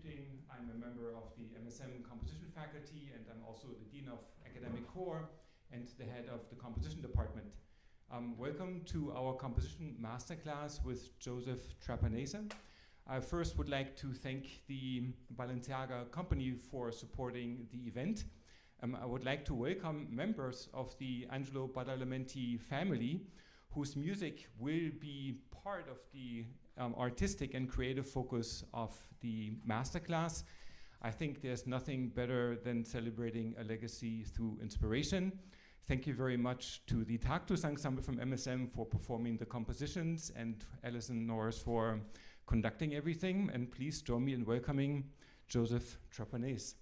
computing. I'm a member of the MSM composition faculty, and I'm also the Dean of Academic Core and the head of the composition department. Welcome to our composition masterclass with Joseph Trapanese. I first would like to thank the Balenciaga company for supporting the event. I would like to welcome members of the Angelo Badalamenti family, whose music will be part of the artistic and creative focus of the masterclass. I think there's nothing better than celebrating a legacy through inspiration. Thank you very much to the Tactus Ensemble from MSM for performing the compositions, and Alison Norris for conducting everything. And please join me in welcoming Joseph Trapanese.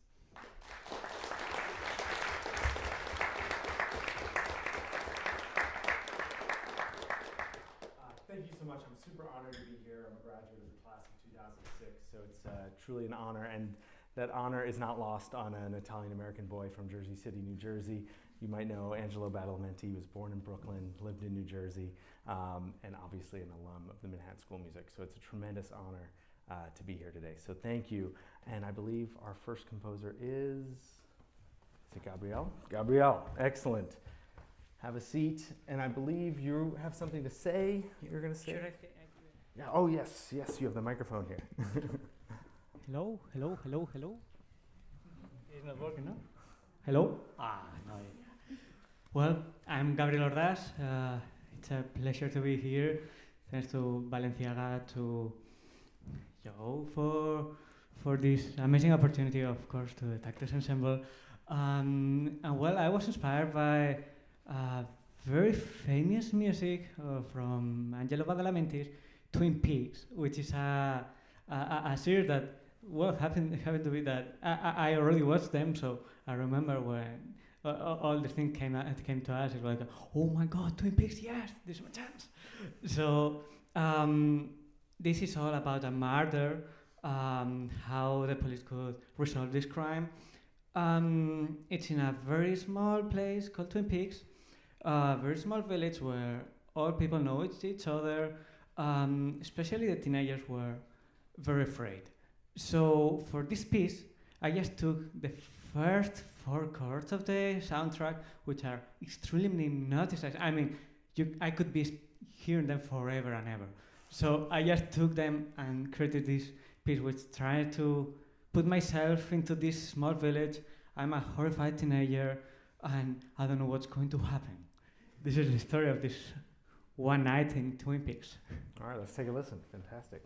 Thank you so much. I'm super honored to be here. I'm a graduate of the class of 2006, so it's truly an honor. And that honor is not lost on an Italian-American boy from Jersey City, New Jersey. You might know Angelo Badalamenti. He was born in Brooklyn, lived in New Jersey, and obviously an alum of the Manhattan School of Music. So it's a tremendous honor to be here today. So thank you. And I believe our first composer is it Gabrielle? Gabrielle, excellent. Have a seat, and I believe you have something to say. You're going to say? Should I yeah. Oh yes, yes. You have the microphone here. Hello, hello, hello, hello. It's not working, no? Hello? No. Well, I'm Gabriel Ordaz. It's a pleasure to be here. Thanks to Balenciaga, to Joe for this amazing opportunity, of course, to the Tactus Ensemble. And well, I was inspired by very famous music from Angelo Badalamenti's Twin Peaks, which is a series that, well, happened to be that I already watched them, so I remember when all the things came to us. It was like, oh my God, Twin Peaks, yes, this is my chance. So this is all about a murder, how the police could resolve this crime. It's in a very small place called Twin Peaks, a very small village where all people know each other, especially the teenagers were very afraid. So for this piece, I just took the first 4 chords of the soundtrack, which are extremely noticeable. I mean, I could be hearing them forever and ever. So I just took them and created this piece, which tried to put myself into this small village. I'm a horrified teenager, and I don't know what's going to happen. This is the story of this one night in Twin Peaks. All right, let's take a listen. Fantastic.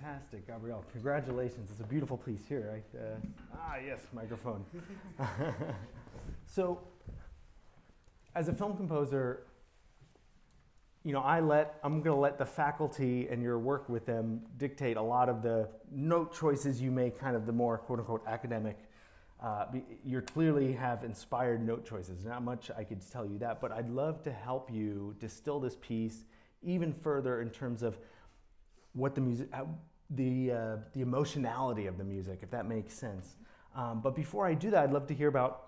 Fantastic, Gabrielle. Congratulations. It's a beautiful piece here, right? Yes, microphone. So, as a film composer, you know, I'm going to let the faculty and your work with them dictate a lot of the note choices you make, kind of the more quote unquote academic. You clearly have inspired note choices. Not much I could tell you that, but I'd love to help you distill this piece even further in terms of what the music, the emotionality of the music, if that makes sense. But before I do that, I'd love to hear about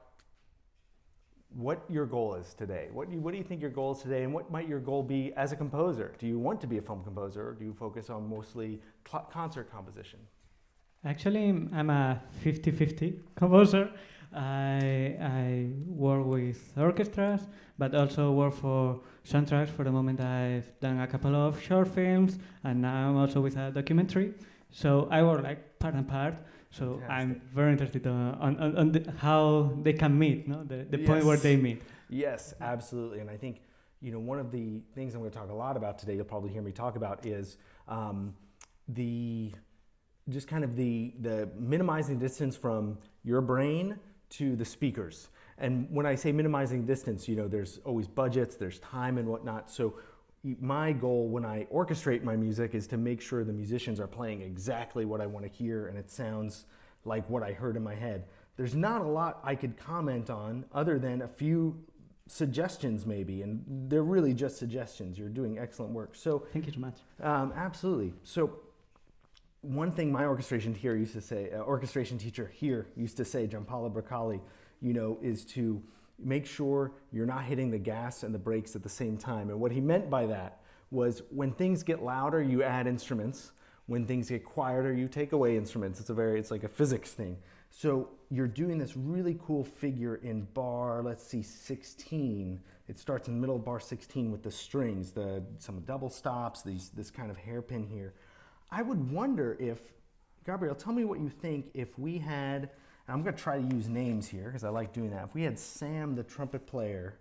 what your goal is today. What do you think your goal is today, and what might your goal be as a composer? Do you want to be a film composer, or do you focus on mostly concert composition? Actually, I'm a 50-50 composer. I work with orchestras, but also work for soundtracks. For the moment, I've done a couple of short films, and now I'm also with a documentary. So I work like part and part. So Fantastic. I'm very interested on how they can meet, no? The point where they meet. Yes, absolutely. And I think, you know, one of the things I'm going to talk a lot about today, you'll probably hear me talk about, is the minimizing distance from your brain to the speakers. And when I say minimizing distance, you know, there's always budgets, there's time and whatnot. So my goal when I orchestrate my music is to make sure the musicians are playing exactly what I want to hear and it sounds like what I heard in my head. There's not a lot I could comment on other than a few suggestions maybe, and they're really just suggestions. You're doing excellent work. So Thank you so much. Absolutely. So one thing my orchestration teacher here used to say, Giampaolo Bracali, you know, is to make sure you're not hitting the gas and the brakes at the same time. And what he meant by that was when things get louder, you add instruments. When things get quieter, you take away instruments. It's like a physics thing. So you're doing this really cool figure in bar, let's see, 16. It starts in the middle of bar 16 with the strings, some double stops, this kind of hairpin here. I would wonder if, Gabrielle, tell me what you think if we had, and I'm going to try to use names here because I like doing that. If we had Sam, the trumpet player,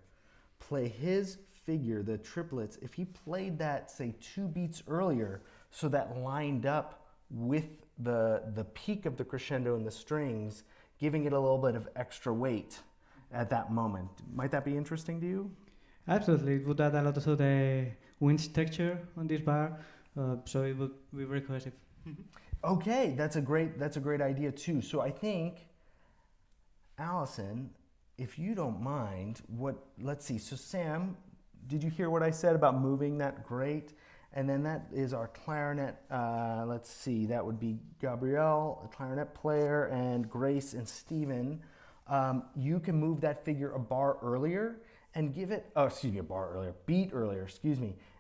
play his figure, the triplets, if he played that, say, 2 beats earlier, so that lined up with the peak of the crescendo and the strings, giving it a little bit of extra weight at that moment. Might that be interesting to you? Absolutely. It would add a lot to the winch texture on this bar. So it would be very cohesive. Okay, that's a great idea too. So I think, Allison, if you don't mind, let's see. So Sam, did you hear what I said about moving that? Great. And then that is our clarinet. Let's see, that would be Gabrielle, a clarinet player, and Grace and Stephen. You can move that figure a bar earlier and give it, beat earlier,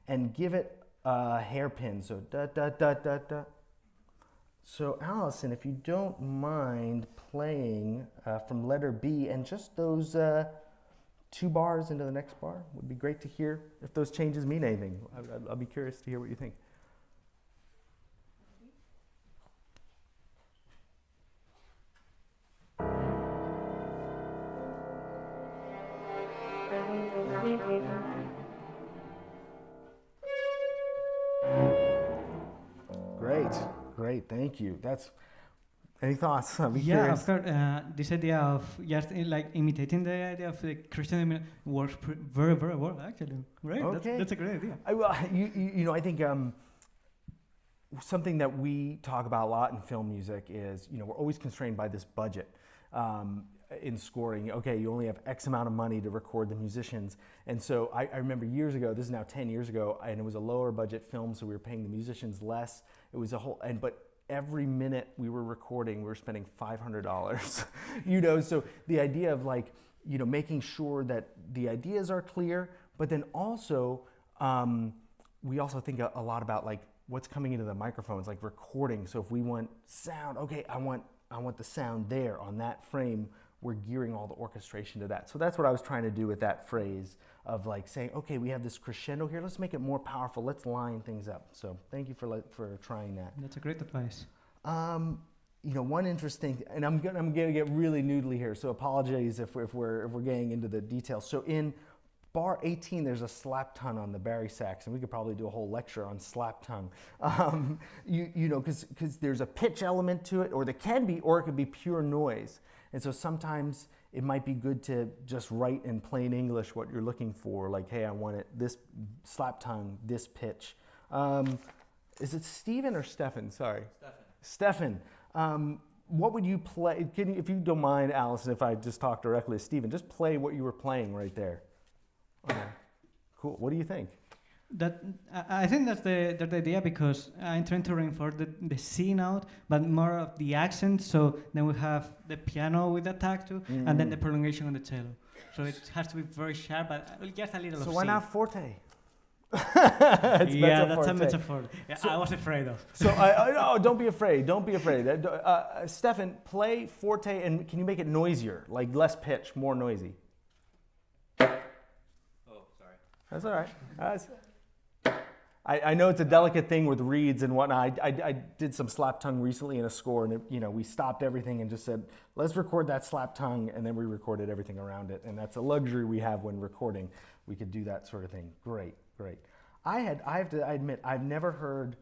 and give it a hairpin, so da da da da da. So Allison, if you don't mind playing from letter B and just those 2 bars into the next bar, would be great to hear if those changes mean anything. I'll be curious to hear what you think. Great, thank you. Any thoughts? I'll be curious. Of course. This idea of just like imitating the idea of the Christian works very, very well, actually. Right? Okay. That's a great idea. I think something that we talk about a lot in film music is, you know, we're always constrained by this budget. In scoring, okay, you only have X amount of money to record the musicians. And so I remember years ago, this is now 10 years ago, and it was a lower budget film, so we were paying the musicians less. It was but every minute we were recording, we were spending $500, you know, so the idea of like, you know, making sure that the ideas are clear, but then also, we also think a lot about like what's coming into the microphones, like recording. So if we want sound, okay, I want the sound there on that frame, we're gearing all the orchestration to that. So that's what I was trying to do with that phrase of like saying, okay, we have this crescendo here, let's make it more powerful, let's line things up. So thank you for trying that. That's a great advice. You know, one interesting, and I'm gonna get really noodly here, so apologies if we're getting into the details. So in bar 18, there's a slap tongue on the bari sax, and we could probably do a whole lecture on slap tongue. You know, because there's a pitch element to it, or there can be, or it could be pure noise. And so sometimes it might be good to just write in plain English what you're looking for, like, hey, I want it this slap tongue, this pitch. Is it Steven or Stefan? Sorry. Stefan. What would you play? If you don't mind, Allison, if I just talk directly to Steven, just play what you were playing right there. Okay. Cool. What do you think? I think that's the idea, because I'm trying to reinforce the C note, but more of the accent. So then we have the piano with the tacto, and then the prolongation on the cello. So it has to be very sharp, but just a little. So of why C. not forte? Yeah, that's a metaphor. Yeah, So, I was afraid of. So no, don't be afraid. Don't be afraid. Stefan, play forte, and can you make it noisier, like less pitch, more noisy? Oh, sorry. That's all right. I know it's a delicate thing with reeds and whatnot. I did some slap tongue recently in a score, and we stopped everything and just said, let's record that slap tongue, and then we recorded everything around it. And that's a luxury we have when recording. We could do that sort of thing. Great. I have to admit, I've never heard,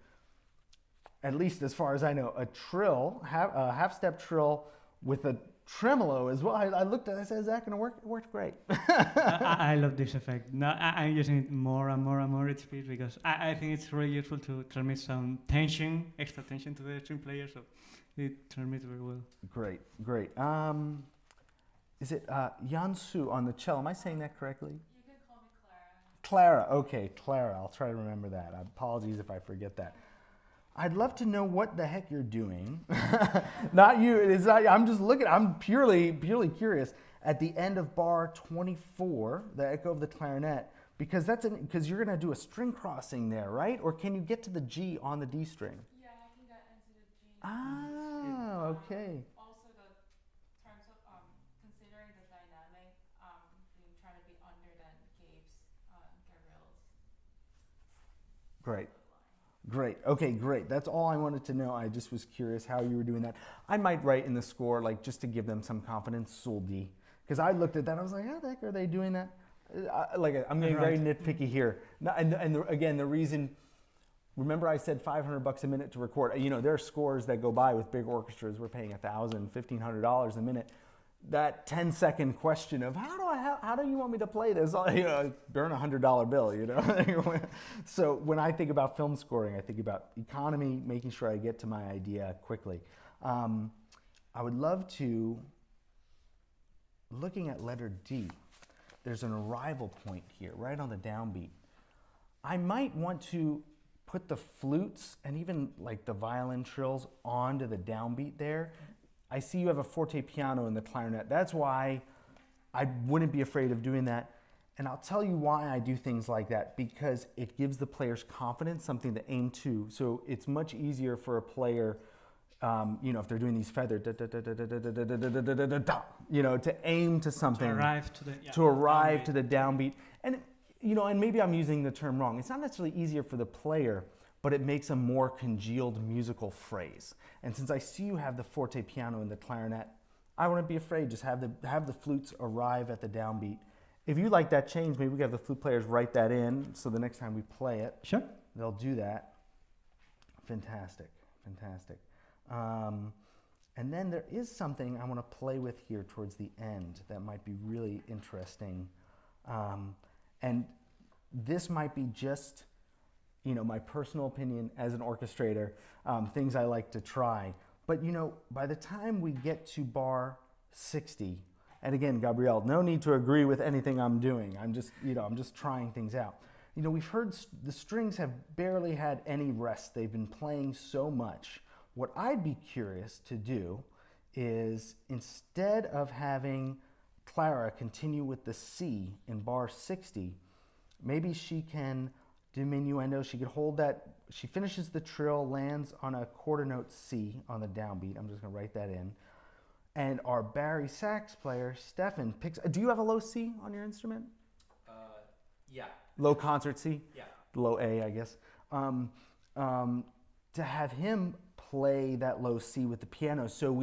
at least as far as I know, a trill, a half-step trill with a tremolo as well. I looked at it, I said, is that going to work? It worked great. I love this effect. No, I'm using it more and more each piece, because I think it's really useful to transmit some tension, extra tension to the string player, so it transmits very well. Great. Is it Yansu on the cello? Am I saying that correctly? You can call me Clara. Clara, okay, Clara. I'll try to remember that. Apologies if I forget that. I'd love to know what the heck you're doing. Not you. It's not, I'm just looking. I'm purely curious. At the end of bar 24, the echo of the clarinet, because you're going to do a string crossing there, right? Or can you get to the G on the D string? Yeah, I can get into the G. Ah, okay. Also, the terms of considering the dynamic, being trying to be under than Gabrielle's. Great. Okay, great. That's all I wanted to know. I just was curious how you were doing that. I might write in the score, like, just to give them some confidence, Sol D. Because I looked at that, I was like, how the heck are they doing that? I'm getting very nitpicky here. Again, the reason, remember I said $500 a minute to record. There are scores that go by with big orchestras. We're paying $1,000, $1,500 a minute. That 10-second question of how do you want me to play this? Burn $100 bill, So when I think about film scoring, I think about economy, making sure I get to my idea quickly. I would love to, looking at letter D, there's an arrival point here, right on the downbeat. I might want to put the flutes and even like the violin trills onto the downbeat there. I see you have a forte piano in the clarinet. That's why I wouldn't be afraid of doing that. And I'll tell you why I do things like that, because it gives the players confidence, something to aim to. So it's much easier for a player, if they're doing these feather, to aim to something. To arrive to the downbeat. And, and maybe I'm using the term wrong. It's not necessarily easier for the player, but it makes a more congealed musical phrase. And since I see you have the forte piano and the clarinet, I wouldn't be afraid. Just have the flutes arrive at the downbeat. If you like that change, maybe we can have the flute players write that in, so the next time we play it, Sure. They'll do that. Fantastic. And then there is something I want to play with here towards the end that might be really interesting. And this might be just my personal opinion as an orchestrator, things I like to try. But by the time we get to bar 60, and again, Gabrielle, no need to agree with anything I'm doing. I'm just trying things out. We've heard the strings have barely had any rest. They've been playing so much. What I'd be curious to do is, instead of having Clara continue with the C in bar 60, maybe she can diminuendo, she could hold that, she finishes the trill, lands on a quarter note C on the downbeat. I'm just going to write that in. And our bari sax player, Stefan, picks, do you have a low C on your instrument? Yeah. Low concert C? Yeah. Low A, I guess. To have him play that low C with the piano, so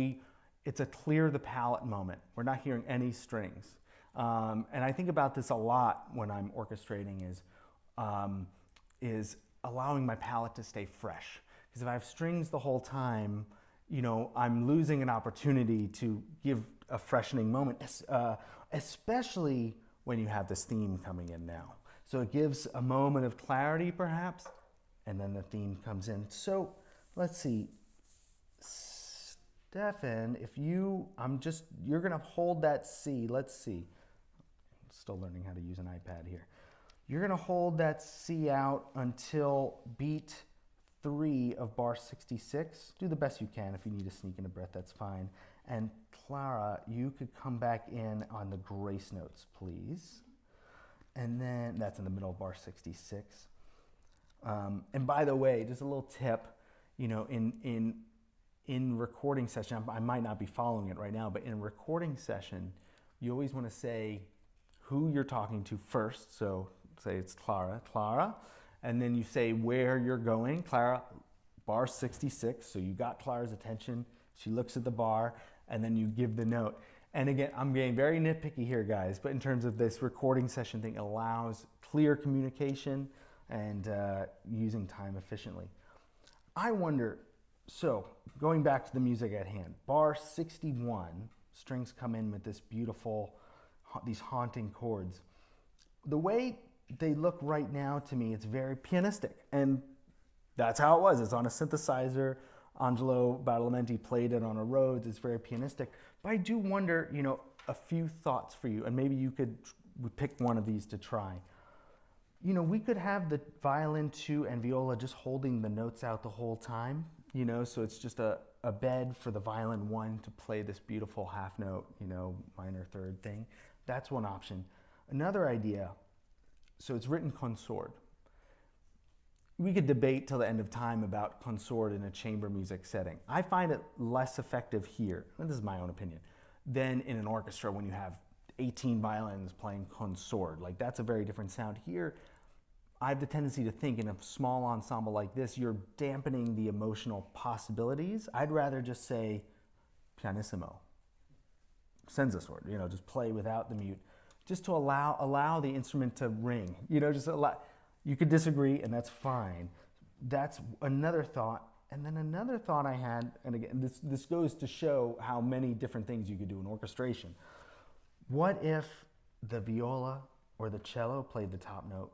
it's a clear the palette moment. We're not hearing any strings. And I think about this a lot when I'm orchestrating is allowing my palette to stay fresh. Because if I have strings the whole time, you know, I'm losing an opportunity to give a freshening moment, especially when you have this theme coming in now. So it gives a moment of clarity perhaps, and then the theme comes in. So let's see, Stefan, if you're gonna hold that C, let's see. I'm still learning how to use an iPad here. You're gonna hold that C out until beat 3 of bar 66. Do the best you can. If you need to sneak in a breath, that's fine. And Clara, you could come back in on the grace notes, please. And then that's in the middle of bar 66. And by the way, just a little tip, you know, in recording session, I might not be following it right now, but in a recording session, you always want to say who you're talking to first. So say it's Clara, and then you say where you're going. Clara, bar 66. So you got Clara's attention. She looks at the bar, and then you give the note. And again, I'm getting very nitpicky here, guys, but in terms of this recording session thing, it allows clear communication and using time efficiently. I wonder, so going back to the music at hand, bar 61, strings come in with this beautiful, these haunting chords. The way they look right now to me, it's very pianistic, and that's how it was. It's on a synthesizer. Angelo Badalamenti played it on a Rhodes. It's very pianistic. But I do wonder, you know, a few thoughts for you, and maybe you could pick one of these to try. You know, we could have the violin 2 and viola just holding the notes out the whole time, you know, so it's just a bed for the violin 1 to play this beautiful half note, you know, minor third thing. That's one option. Another idea, so it's written consort. We could debate till the end of time about consort in a chamber music setting. I find it less effective here, and this is my own opinion, than in an orchestra when you have 18 violins playing consort. Like, that's a very different sound. Here, I have the tendency to think in a small ensemble like this, you're dampening the emotional possibilities. I'd rather just say pianissimo, senza sort, you know, just play without the mute, just to allow the instrument to ring, you know, just allow. You could disagree, and that's fine. That's another thought. And then another thought I had, and again, this goes to show how many different things you could do in orchestration. What if the viola or the cello played the top note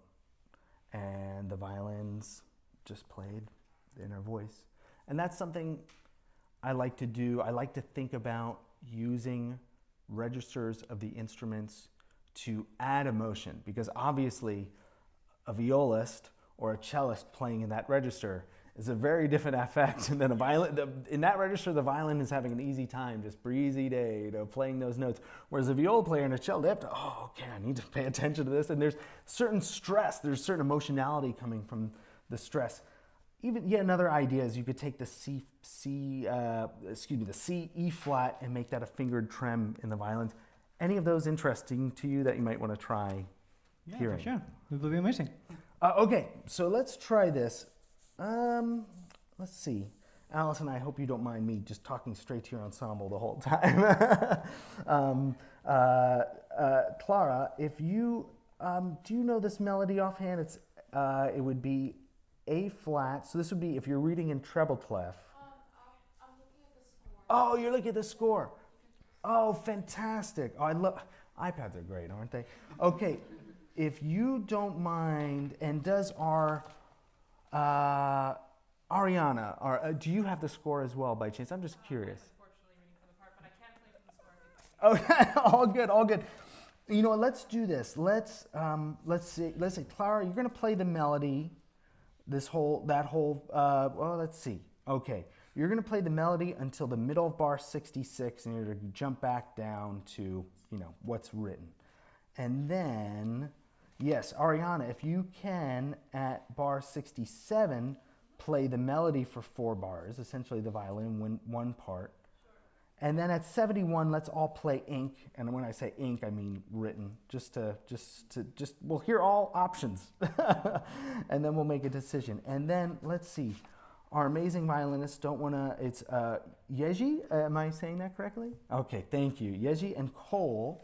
and the violins just played the inner voice? And that's something I like to do. I like to think about using registers of the instruments to add emotion, because obviously a violist or a cellist playing in that register is a very different effect than a violin. In that register, the violin is having an easy time, just breezy day, you know, playing those notes. Whereas a viola player and a cello, they have to, oh, okay, I need to pay attention to this. And there's certain stress, there's certain emotionality coming from the stress. Even yet another idea is you could take the C, E flat and make that a fingered trem in the violins. Any of those interesting to you that you might want to try? Yeah, hearing? for sure. It will be amazing. Okay, so let's try this. Let's see. Allison, I hope you don't mind me just talking straight to your ensemble the whole time. Clara, if you, do you know this melody offhand? It would be A flat. So this would be, if you're reading in treble clef. I'm looking at the score. Oh, you're looking at the score. Oh, fantastic. Oh, I love, iPads are great, aren't they? Okay. If you don't mind, and does our Ariana, do you have the score as well by chance? I'm just curious. Unfortunately reading for the part, but I can play from the score. Okay, all good, all good. You know what? Let's do this. Let's say, Clara, you're gonna play the melody. Well, let's see. Okay, you're gonna play the melody until the middle of bar 66, and you're gonna jump back down to, you know, what's written, and then. Yes, Ariana, if you can, at bar 67, play the melody for 4 bars, essentially the violin, one part. Sure. And then at 71, let's all play ink. And when I say ink, I mean written, we'll hear all options. And then we'll make a decision. And then, let's see, our amazing violinists it's Yeji, am I saying that correctly? Okay, thank you. Yeji and Cole.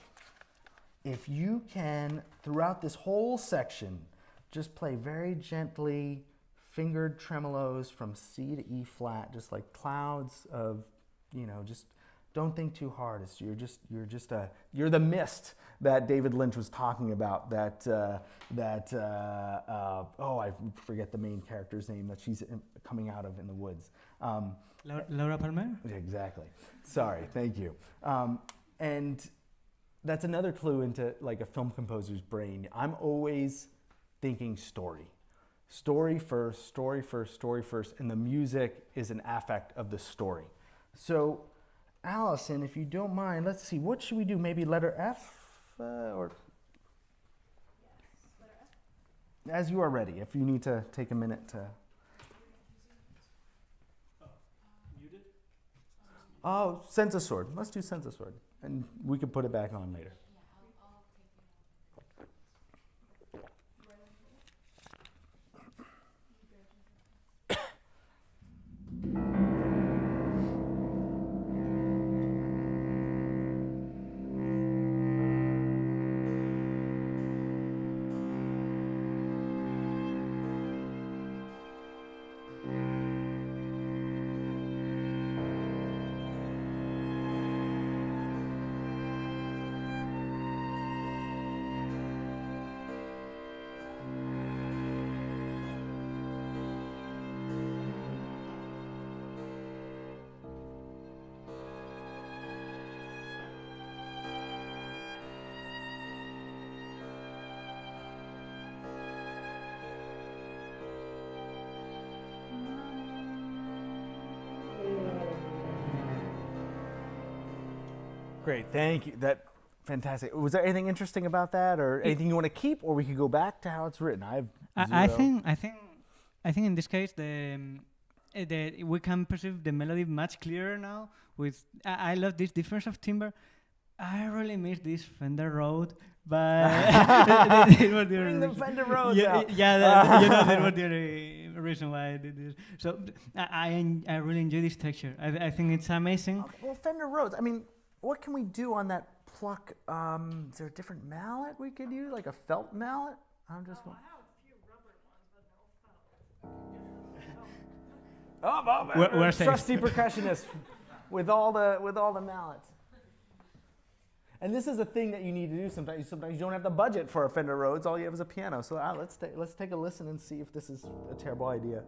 if you can, throughout this whole section, just play very gently fingered tremolos from C to E flat, just like clouds of, just don't think too hard. You're the mist that David Lynch was talking about. I forget the main character's name that she's coming out of in the woods. Laura Palmer? Exactly. Sorry, thank you. And that's another clue into like a film composer's brain. I'm always thinking story. Story first, and the music is an affect of the story. So, Allison, if you don't mind, let's see, what should we do? Maybe letter F? Or Yes, letter F. as you are ready, if you need to take a minute to... Oh, Sense a Sword. Let's do Sense a Sword. And we can put it back on later. Yeah, I'll take it. Great, thank you. Fantastic. Was there anything interesting about that, or anything you want to keep, or we could go back to how it's written? I think in this case we can perceive the melody much clearer now. I love this difference of timbre. I really miss this Fender Rhodes, but Bring the Fender Rhodes out. That was the only reason why I did this. So I really enjoy this texture. I think it's amazing. Okay, well, Fender Rhodes. I mean, what can we do on that pluck? Is there a different mallet we could use, like a felt mallet? I'm just. I have a few rubber ones, but no felt. We're trusty percussionist with all the mallets. And this is a thing that you need to do sometimes. Sometimes you don't have the budget for a Fender Rhodes. All you have is a piano. So let's take a listen and see if this is a terrible idea.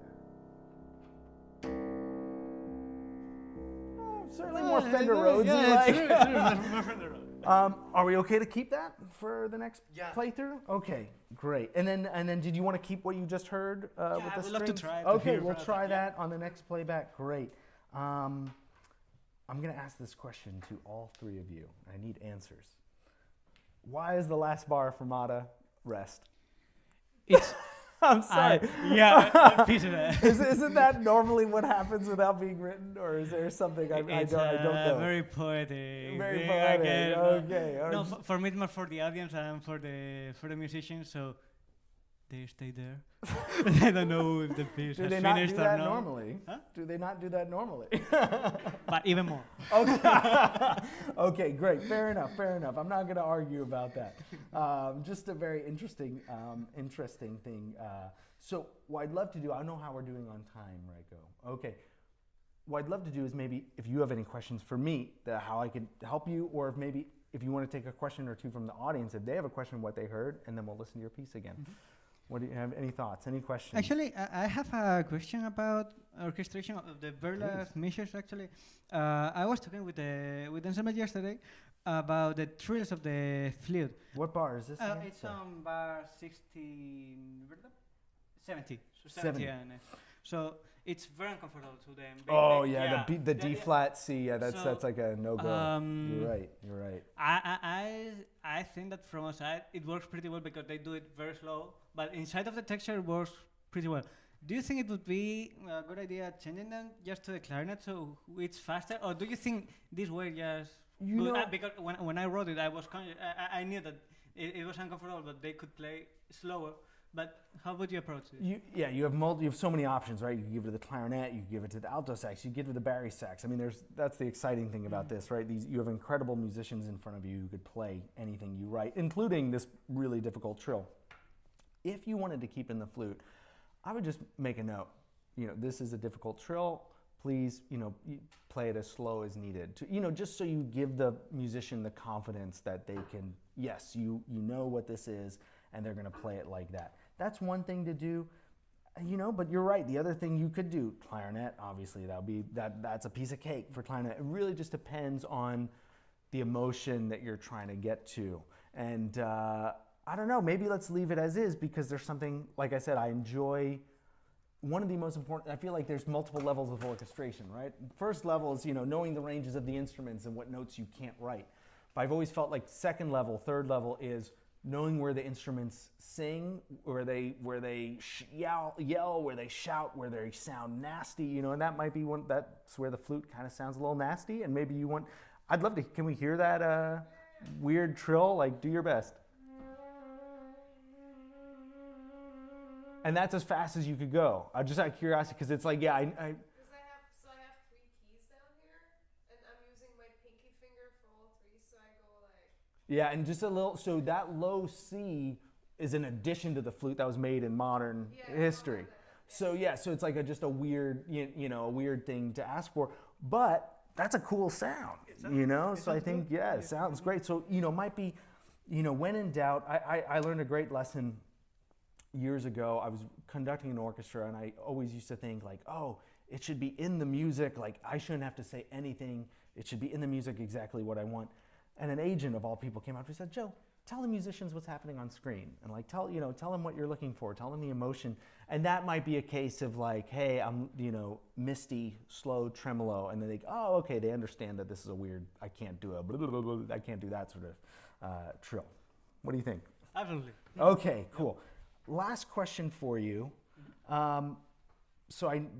Certainly more Fender Rhodes. More Fender Rhodes. Are we okay to keep that for the next playthrough? Okay, great. And then, did you want to keep what you just heard with the I would strings? love to try it. Okay, we'll try that on the next playback. Great. I'm going to ask this question to all three of you. I need answers. Why is the last bar fermata rest? It's. I'm sorry. Piece of it. Isn't that normally what happens without being written, or is there something I don't know? Very poetic. Very poetic. Again, Okay. No, for me it's more for the audience and for the musicians. So they stay there. I don't know if the piece Do has they not finished do or that not. normally? Huh? Do they not do that normally? But even more. Okay. Okay, great. Fair enough. I'm not going to argue about that. Just a very interesting thing. So what I'd love to do, I don't know how we're doing on time, Reiko. Okay. What I'd love to do is maybe if you have any questions for me, how I could help you, or if you want to take a question or two from the audience, if they have a question, what they heard, and then we'll listen to your piece again. Mm-hmm. What do you have? Any thoughts? Any questions? Actually, I have a question about orchestration of the very last measures. Actually, I was talking with Ensemble yesterday about the trills of the flute. What bar is this? It's on bar 70. So 70. So it's very uncomfortable to them. The D flat C. Yeah, that's like a no go. You're right. I think that from outside it works pretty well because they do it very slow, but inside of the texture it works pretty well. Do you think it would be a good idea changing them just to the clarinet so it's faster, or do you think this way just? Because when I wrote it, I knew that it was uncomfortable, but they could play slower. But how would you approach it? You have so many options, right? You can give it to the clarinet, you can give it to the alto sax, you can give it to the bari sax. I mean, that's the exciting thing about this, right? You have incredible musicians in front of you who could play anything you write, including this really difficult trill. If you wanted to keep in the flute, I would just make a note. This is a difficult trill. Please, play it as slow as needed. Just so you give the musician the confidence that they can, yes, you know what this is, and they're going to play it like that. That's one thing to do, but you're right. The other thing you could do, clarinet, obviously, that's a piece of cake for clarinet. It really just depends on the emotion that you're trying to get to. And I don't know, maybe let's leave it as is, because there's something, like I said, I enjoy. One of the most important, I feel like there's multiple levels of orchestration, right? First level is, knowing the ranges of the instruments and what notes you can't write. But I've always felt like second level, third level is knowing where the instruments sing, where they yell, where they shout, where they sound nasty, and that might be that's where the flute kind of sounds a little nasty, and maybe you want, I'd love to, can we hear that weird trill? Like, do your best. And that's as fast as you could go. Just out of curiosity, because it's like, I Because I have 3 keys down here, and I'm using my pinky finger for all 3, so I go like. Yeah, and just a little. So that low C is an addition to the flute that was made in modern history. So so it's like just a weird, a weird thing to ask for, but that's a cool sound, So I think it sounds great. So might be, when in doubt, I learned a great lesson. Years ago, I was conducting an orchestra, and I always used to think like, oh, it should be in the music, like I shouldn't have to say anything. It should be in the music exactly what I want. And an agent of all people came up to me and said, Joe, tell the musicians what's happening on screen, and like tell them what you're looking for, tell them the emotion. And that might be a case of like, hey, I'm misty, slow tremolo, and then they oh, okay, they understand that this is a weird, I can't do I can't do that sort of trill. What do you think? Absolutely. Okay, cool. Last question for you.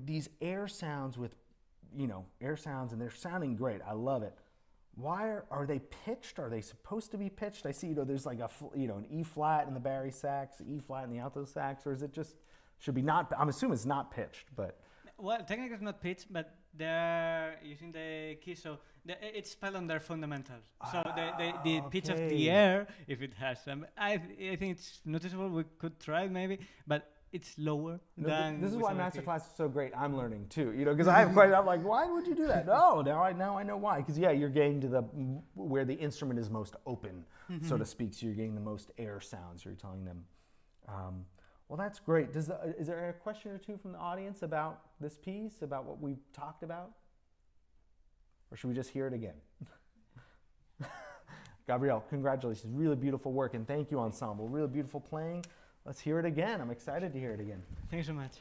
These air sounds with, air sounds, and they're sounding great. I love it. Why are they pitched? Are they supposed to be pitched? I see, there's like an E flat in the bari sax, E flat in the alto sax, or is it just should be not? I'm assuming it's not pitched, but. Well, technically it's not pitched, but they're using the key, so it's spelled on their fundamentals. So the pitch of the air, if it has some, I think it's noticeable. We could try it maybe, but it's lower than. This is why masterclass is so great. I'm learning too, because I have I'm like, why would you do that? No, now I know why. Because you're getting to where the instrument is most open, so to speak. So you're getting the most air sounds. You're telling them. Well, that's great. Is there a question or two from the audience about this piece, about what we've talked about? Or should we just hear it again? Gabrielle, congratulations. Really beautiful work, and thank you, ensemble. Really beautiful playing. Let's hear it again. I'm excited to hear it again. Thanks so much.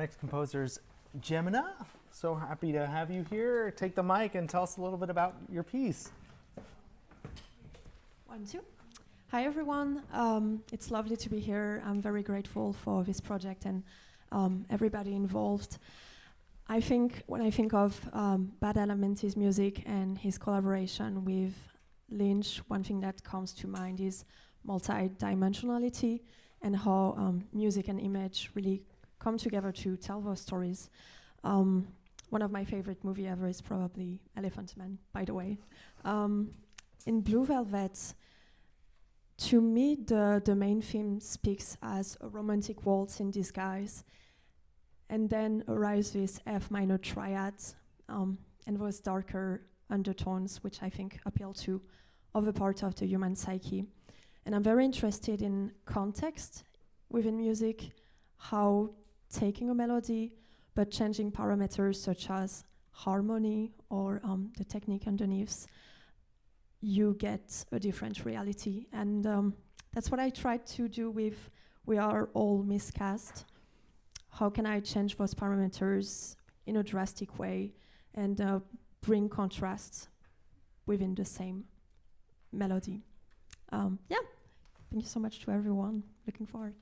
next composer is Gemina. So happy to have you here. Take the mic and tell us a little bit about your piece. 1, 2. Hi, everyone. It's lovely to be here. I'm very grateful for this project and everybody involved. I think when I think of Bad Elements' music and his collaboration with Lynch, one thing that comes to mind is multi-dimensionality and how music and image really come together to tell those stories. One of my favorite movie ever is probably Elephant Man, by the way. In Blue Velvet, to me, the main theme speaks as a romantic waltz in disguise, and then arises F minor triads and those darker undertones, which I think appeal to other parts of the human psyche. And I'm very interested in context within music, how taking a melody but changing parameters such as harmony or the technique underneath, you get a different reality. And that's what I tried to do with We Are All Miscast. How can I change those parameters in a drastic way and bring contrasts within the same melody? Yeah, thank you so much to everyone. Looking forward.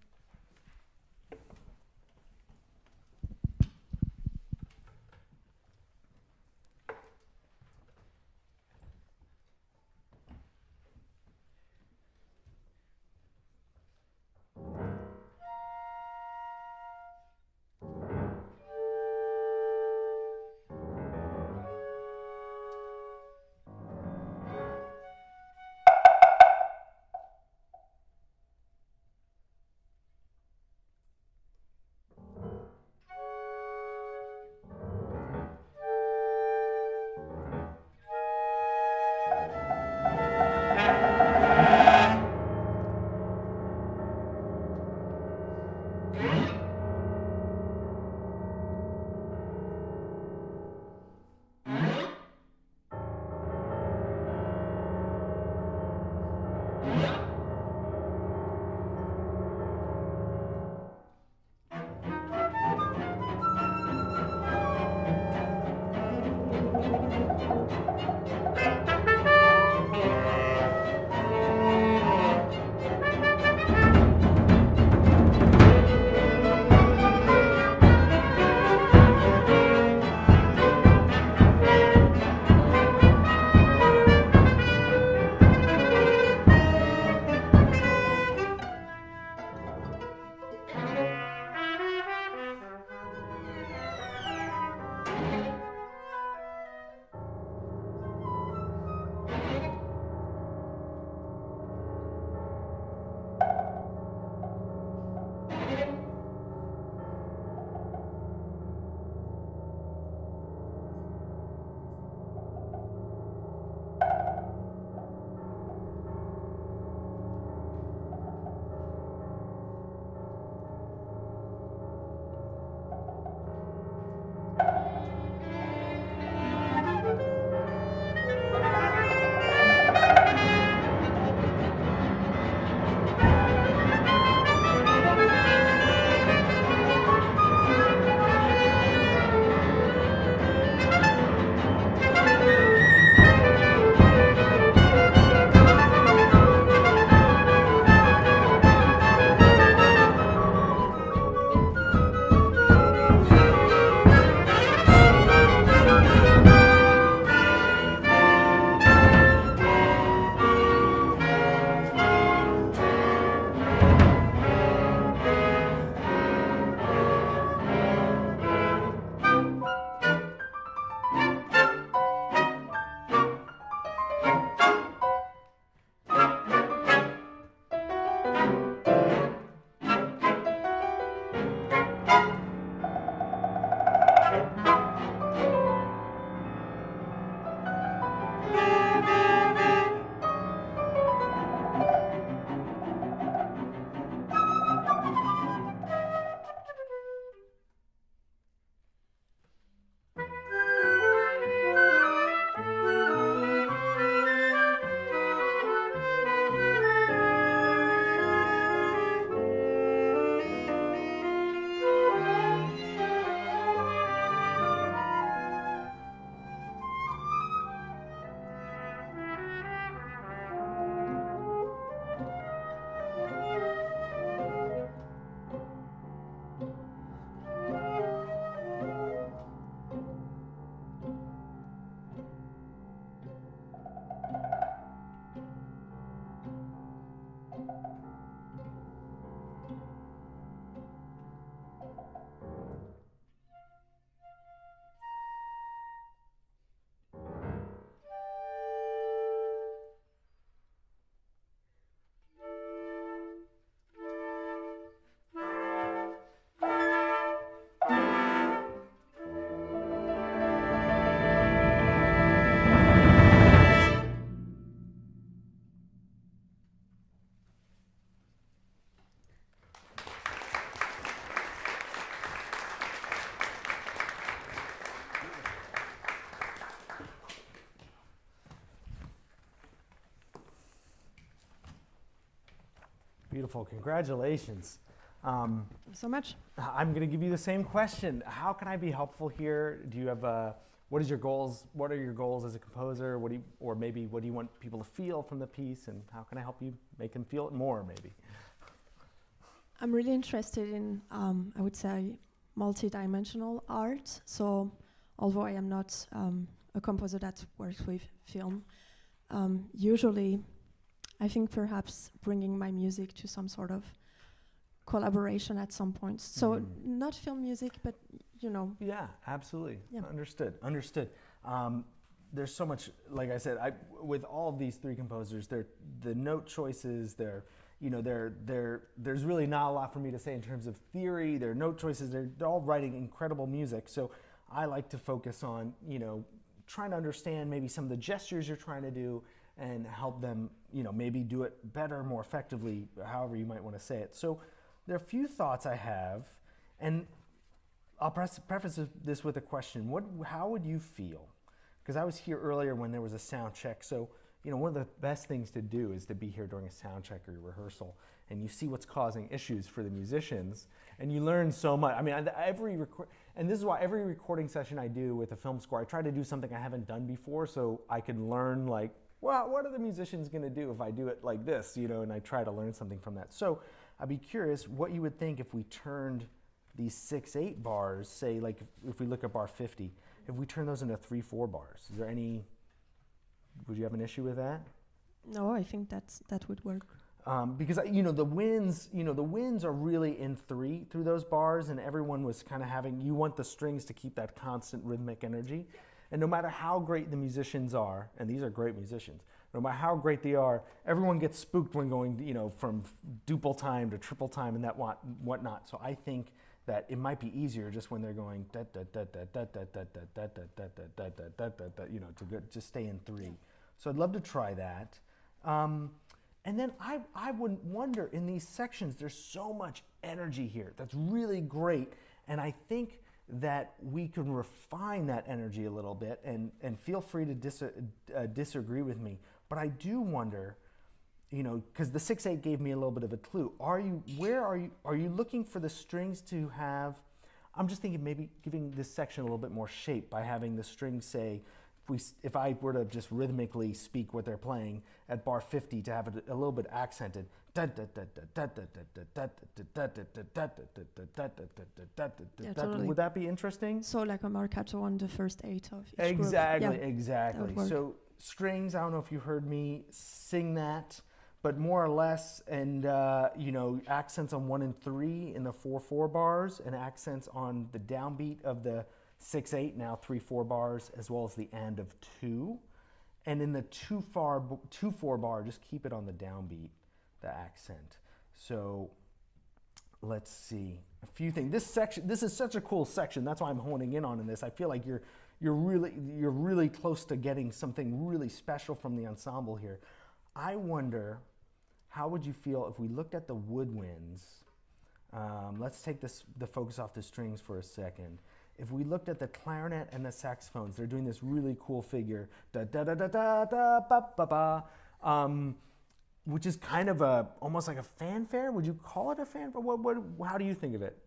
Beautiful. Congratulations. Thank you so much. I'm going to give you the same question. How can I be helpful here? Do you have what is your goals? What are your goals as a composer? What do you, or maybe what do you want people to feel from the piece? And how can I help you make them feel it more, maybe? I'm really interested in, I would say, multi-dimensional art. So, although I am not a composer that works with film, usually, I think perhaps bringing my music to some sort of collaboration at some point. So not film music, but you know. Yeah, absolutely. Yeah. Understood. There's so much, like I said, with all of these three composers, the note choices, there's really not a lot for me to say in terms of theory. Their note choices, they're all writing incredible music. So I like to focus on, trying to understand maybe some of the gestures you're trying to do and help them, maybe do it better, more effectively, however you might want to say it. So there are a few thoughts I have, and I'll preface this with a question. How would you feel? Because I was here earlier when there was a sound check. So, one of the best things to do is to be here during a sound check or rehearsal, and you see what's causing issues for the musicians, and you learn so much. I mean, and this is why every recording session I do with a film score, I try to do something I haven't done before, so I can learn, like, well, what are the musicians going to do if I do it like this, and I try to learn something from that. So I'd be curious what you would think if we turned these 6/8 bars, say, like if we look at bar 50, if we turn those into 3/4 bars. Would you have an issue with that? No, I think that would work. Because the winds are really in 3 through those bars, and everyone was kind of you want the strings to keep that constant rhythmic energy. And no matter how great the musicians are, and these are great musicians, no matter how great they are, everyone gets spooked when going, from duple time to triple time and that whatnot. So I think that it might be easier just when they're going da da da da da da da da da da da da da da da to just stay in 3. So I'd love to try that. And then I would wonder, in these sections, there's so much energy here. That's really great. And I think that we can refine that energy a little bit, and feel free to disagree with me. But I do wonder, because the 6/8 gave me a little bit of a clue. Are you looking for the strings to have, I'm just thinking maybe giving this section a little bit more shape by having the strings say, if I were to just rhythmically speak what they're playing at bar 50 to have it a little bit accented. Totally. Would that be interesting? So like a marcato on the first 8 of each Exactly, group. Yeah, exactly. that would work. So strings, I don't know if you heard me sing that, but more or less, and accents on 1 and 3 in the 4/4 bars, and accents on the downbeat of the 6/8, now 3/4 bars, as well as the end of 2. And in the 2/4 bar, just keep it on the downbeat, the accent. So let's see a few things. This is such a cool section. That's why I'm honing in on this. I feel like you're really close to getting something really special from the ensemble here. I wonder, how would you feel if we looked at the woodwinds? Let's take the focus off the strings for a second. If we looked at the clarinet and the saxophones, they're doing this really cool figure, da da da da da da ba ba ba, which is kind of almost like a fanfare. Would you call it a fanfare? How do you think of it?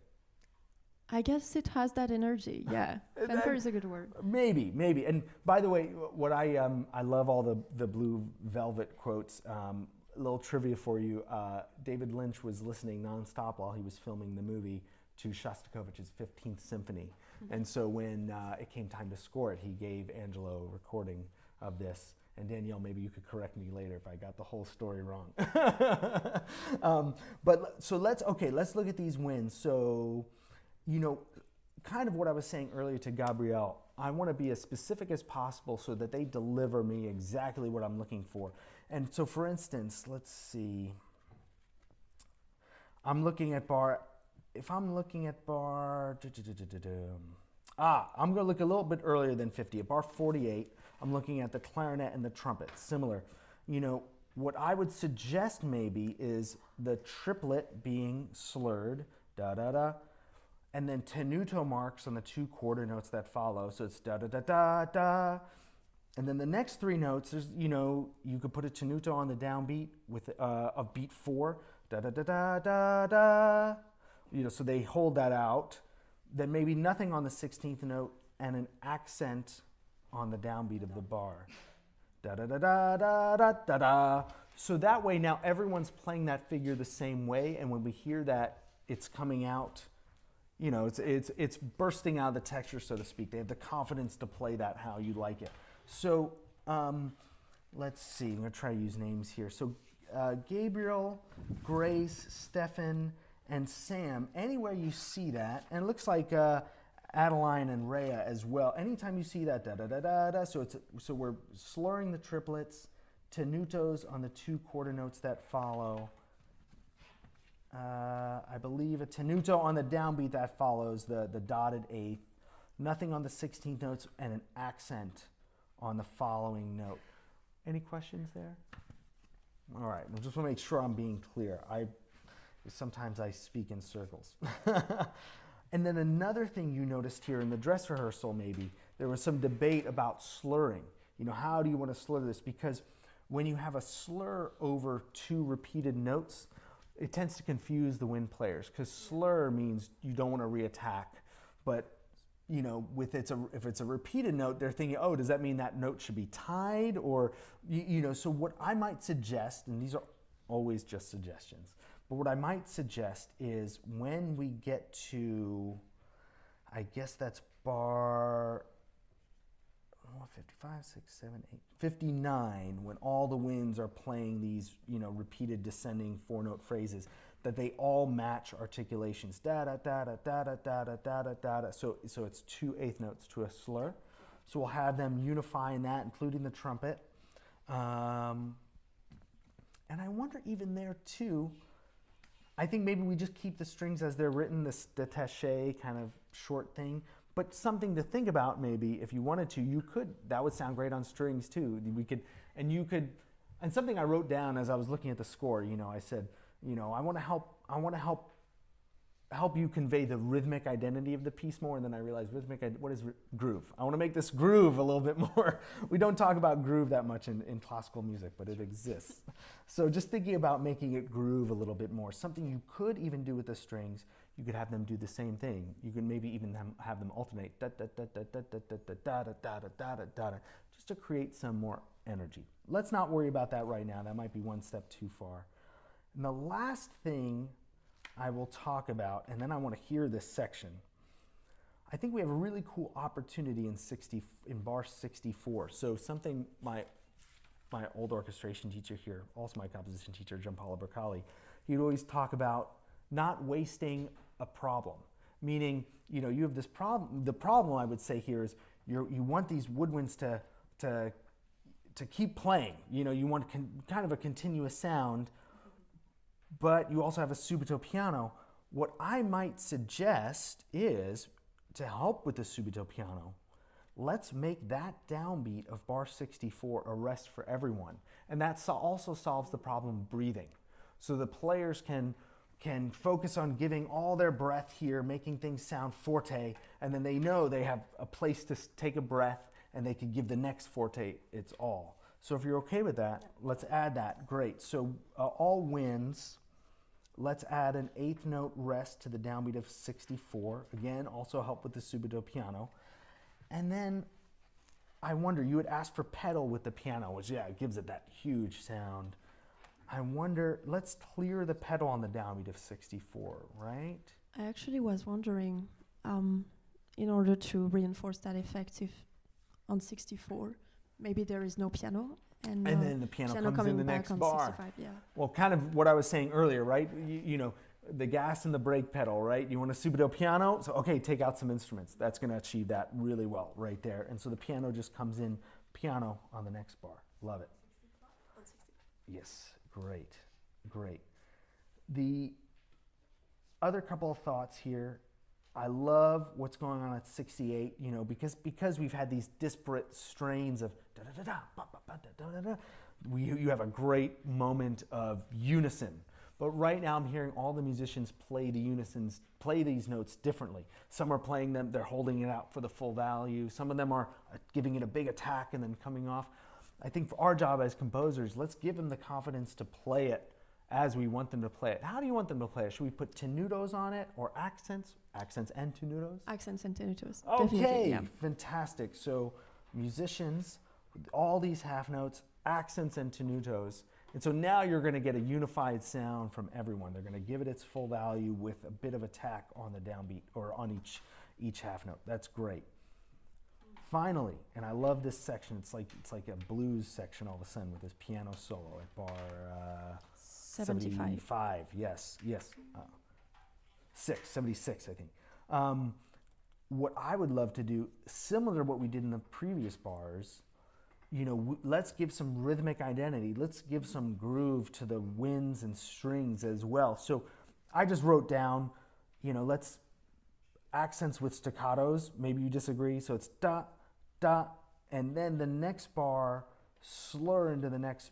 I guess it has that energy. Yeah, fanfare is a good word. Maybe. And by the way, what I love all the Blue Velvet quotes. A little trivia for you: David Lynch was listening nonstop while he was filming the movie to Shostakovich's 15th Symphony. And so when it came time to score it, he gave Angelo a recording of this. And Danielle, maybe you could correct me later if I got the whole story wrong. Let's look at these wins. So, kind of what I was saying earlier to Gabrielle, I want to be as specific as possible so that they deliver me exactly what I'm looking for. And so, for instance, let's see. I'm going to look a little bit earlier than 50. At bar 48, I'm looking at the clarinet and the trumpet, similar. What I would suggest maybe is the triplet being slurred, da-da-da, and then tenuto marks on the 2 quarter notes that follow. So it's da-da-da-da-da. And then the next 3 notes, you could put a tenuto on the downbeat of beat 4. da da da da da da. So they hold that out. Then maybe nothing on the 16th note and an accent on the downbeat of the bar. Da da da da da da da da. So that way now everyone's playing that figure the same way, and when we hear that, it's coming out. It's bursting out of the texture, so to speak. They have the confidence to play that how you like it. So let's see. I'm going to try to use names here. So Gabrielle, Grace, Stefan, and Sam. Anywhere you see that, and it looks like Adeline and Rhea as well. Anytime you see that, da da da da da. So we're slurring the triplets, tenutos on the 2 quarter notes that follow. I believe a tenuto on the downbeat that follows the dotted 8th. Nothing on the 16th notes, and an accent on the following note. Any questions there? All right, I just want to make sure I'm being clear. Sometimes I speak in circles. And then another thing you noticed here in the dress rehearsal, maybe, there was some debate about slurring. How do you want to slur this? Because when you have a slur over 2 repeated notes, it tends to confuse the wind players, because slur means you don't want to reattack. But if it's a repeated note, they're thinking, oh, does that mean that note should be tied? Or, so what I might suggest, and these are always just suggestions, but what I might suggest is when we get to, I guess that's bar 55, 6, 7, 8, 59, when all the winds are playing these, repeated descending 4-note phrases, that they all match articulations. Da da da da da da da da da da da. So it's 2 eighth notes to a slur. So we'll have them unify in that, including the trumpet. And I wonder even there too, I think maybe we just keep the strings as they're written, this détaché kind of short thing. But something to think about, maybe, if you wanted to, you could, that would sound great on strings too. And something I wrote down as I was looking at the score, I said, I want to help you convey the rhythmic identity of the piece more. And then I realized what is groove? I want to make this groove a little bit more. We don't talk about groove that much in classical music, but it exists. So just thinking about making it groove a little bit more, something you could even do with the strings. You could have them do the same thing. You could maybe even have them alternate, da da da da da da da da da da da da da, just to create some more energy. Let's not worry about that right now. That might be one step too far. And the last thing I will talk about, and then I want to hear this section. I think we have a really cool opportunity in bar 64. So something my old orchestration teacher here, also my composition teacher, Giampaolo Bercali, he'd always talk about not wasting a problem. Meaning, you have this problem. The problem, I would say here, is you want these woodwinds to keep playing. You want kind of a continuous sound, but you also have a subito piano. What I might suggest is, to help with the subito piano, let's make that downbeat of bar 64 a rest for everyone. And that also solves the problem of breathing. So the players can focus on giving all their breath here, making things sound forte, and then they know they have a place to take a breath, and they can give the next forte its all. So if you're okay with that, let's add that. Great. So all winds, let's add an 8th note rest to the downbeat of 64. Again, also help with the subito piano. And then I wonder, you would ask for pedal with the piano, which, it gives it that huge sound. I wonder, let's clear the pedal on the downbeat of 64, right? I actually was wondering, in order to reinforce that effect, if on 64, maybe there is no piano, and then the piano comes in the next bar. 65, yeah. Well, kind of what I was saying earlier, right? The gas and the brake pedal, right? You want a subito piano? So, okay, take out some instruments. That's going to achieve that really well right there. And so the piano just comes in, piano on the next bar. Love it. Yes. Great. The other couple of thoughts here. I love what's going on at 68, because we've had these disparate strains of da da da da ba ba ba da da da. You have a great moment of unison. But right now I'm hearing all the musicians play these notes differently. Some are playing them, they're holding it out for the full value. Some of them are giving it a big attack and then coming off. I think for our job as composers, let's give them the confidence to play it as we want them to play it. How do you want them to play it? Should we put tenutos on it or accents? Accents and tenutos? Accents and tenutos. Okay, Definitely, yeah. fantastic. So musicians, all these half notes, accents and tenutos. And so now you're going to get a unified sound from everyone. They're going to give it its full value with a bit of attack on the downbeat or on each half note. That's great. Finally, and I love this section. It's like a blues section all of a sudden with this piano solo at bar 75. Yes. 76, I think. What I would love to do, similar to what we did in the previous bars, let's give some rhythmic identity. Let's give some groove to the winds and strings as well. So I just wrote down, let's accents with staccatos. Maybe you disagree. So it's da, da, and then the next bar slur into the next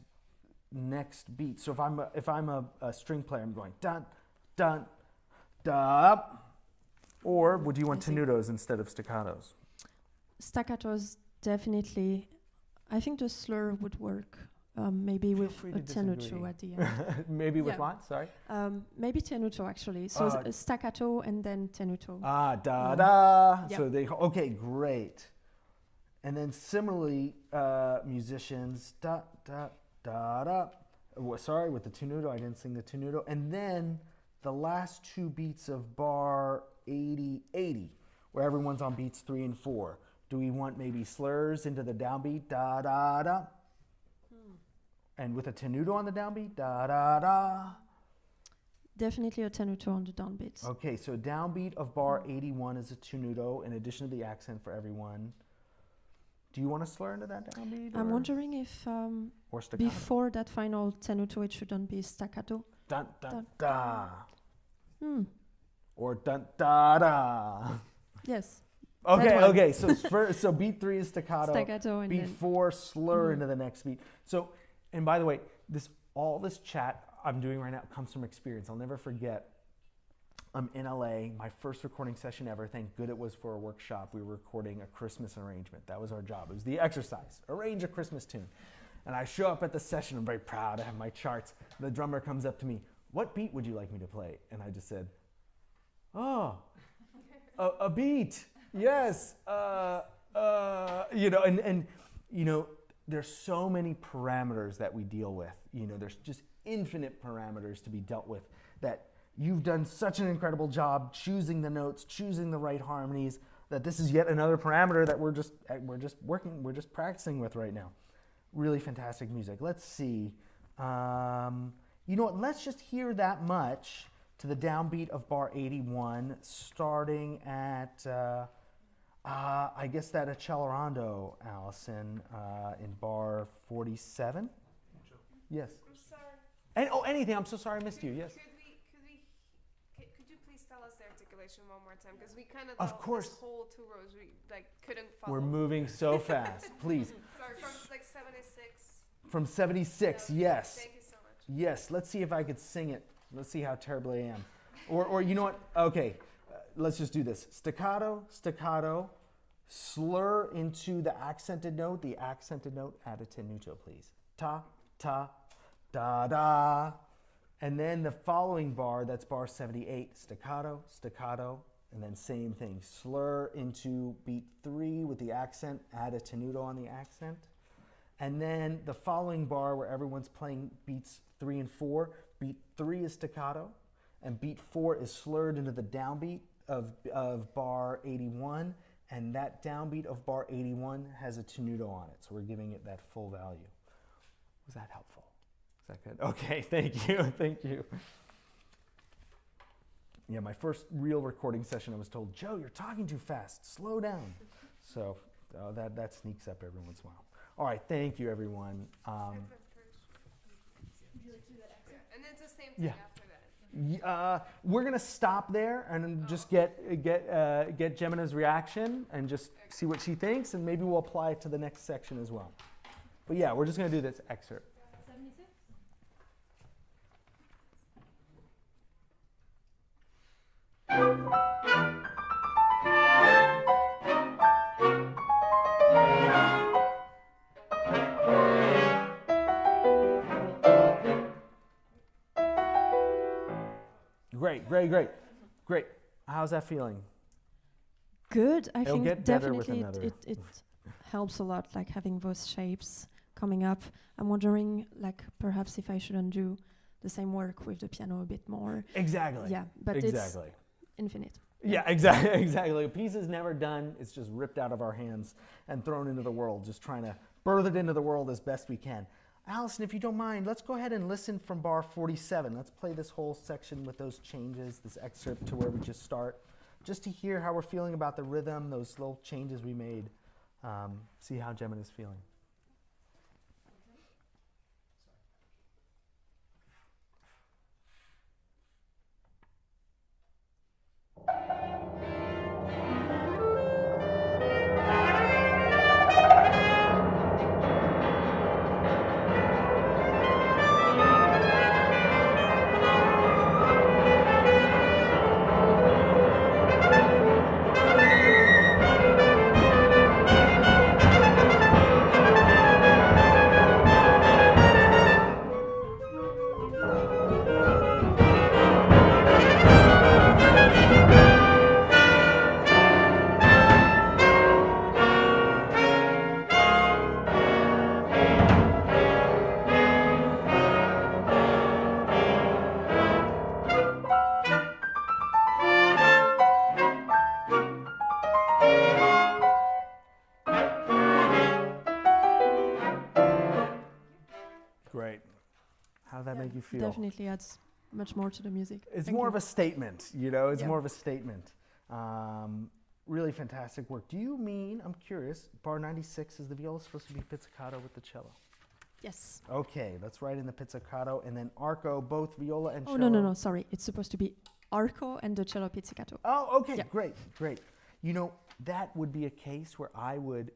beat. So if I'm a string player, I'm going dun, dun, da. Or would you want tenutos instead of staccatos? Staccatos, definitely. I think the slur would work. Maybe with a tenuto at the end. Maybe with what? Sorry? Maybe tenuto, actually. So staccato and then tenuto. Da, da. Yep. So okay, great. And then similarly, musicians, da, da, da, da. Sorry, with the tenuto, I didn't sing the tenuto. And then the last two beats of bar 80, where everyone's on beats 3 and 4. Do we want maybe slurs into the downbeat, da, da, da? And with a tenuto on the downbeat, da, da, da? Definitely a tenuto on the downbeats. Okay, so downbeat of bar 81 is a tenuto in addition to the accent for everyone. Do you want to slur into that downbeat? I'm wondering if or staccato? Before that final tenuto, it shouldn't be staccato. Dun, dun, da. Or dun, da, da. Yes. Okay. So beat 3 is staccato. And beat 4 slur into the next beat. So, and by the way, all this chat I'm doing right now comes from experience. I'll never forget. I'm in LA, my first recording session ever. Thank good it was for a workshop. We were recording a Christmas arrangement. That was our job. It was the exercise. Arrange a Christmas tune. And I show up at the session. I'm very proud. I have my charts. The drummer comes up to me. What beat would you like me to play? And I just said, a beat. Yes. There's so many parameters that we deal with. There's just infinite parameters to be dealt with that you've done such an incredible job choosing the notes, choosing the right harmonies, that this is yet another parameter that we're just practicing with right now. Really fantastic music. Let's see. You know what? Let's just hear that much to the downbeat of bar 81, starting at, I guess that accelerando, Allison, in bar 47? Yes. I'm sorry. And anything. I'm so sorry I missed you. Yes. Could you please tell us the articulation one more time? Because we kind of course. This whole 2 rows we couldn't follow. We're moving so fast. Please. Sorry, from 76. From 76. Yes. Thank you so much. Yes. Let's see if I could sing it. Let's see how terrible I am. Or you know what? Okay. Let's just do this. Staccato, staccato. Slur into the accented note. The accented note. Add a tenuto, please. Ta, ta, da, da. And then the following bar, that's bar 78, staccato, staccato, and then same thing. Slur into beat 3 with the accent, add a tenuto on the accent. And then the following bar where everyone's playing beats 3 and 4, beat 3 is staccato, and beat 4 is slurred into the downbeat of bar 81, and that downbeat of bar 81 has a tenuto on it, so we're giving it that full value. Was that helpful? Is that good? Okay, thank you. Yeah, my first real recording session, I was told, Joe, you're talking too fast. Slow down. So that sneaks up every once in a while. All right, thank you, everyone. And it's the same thing after that. We're gonna stop there and just get Gemina's reaction and just see what she thinks, and maybe we'll apply it to the next section as well. But yeah, we're just gonna do this excerpt. 76. great. How's that feeling? Good. I It'll think get better with definitely another. it helps a lot, like having those shapes coming up. I'm wondering, like, perhaps if I shouldn't do the same work with the piano a bit more. Exactly. Yeah, but it's infinite. Yeah, exactly. A piece is never done. It's just ripped out of our hands and thrown into the world, just trying to birth it into the world as best we can. Allison, if you don't mind, let's go ahead and listen from bar 47. Let's play this whole section with those changes, this excerpt to where we just start, just to hear how we're feeling about the rhythm, those little changes we made. See how Gemina's feeling. Great. How did that make you feel? Definitely adds much more to the music. It's Thank more you. of a statement, you know, it's Yeah. more of a statement. Really fantastic work. Do you mean, I'm curious, bar 96, is the viola supposed to be pizzicato with the cello? Yes. Okay, let's write in the pizzicato, and then arco, both viola and Oh, cello. no, sorry. It's supposed to be arco and the cello pizzicato. Oh, okay, Yeah. great. You know, that would be a case where I would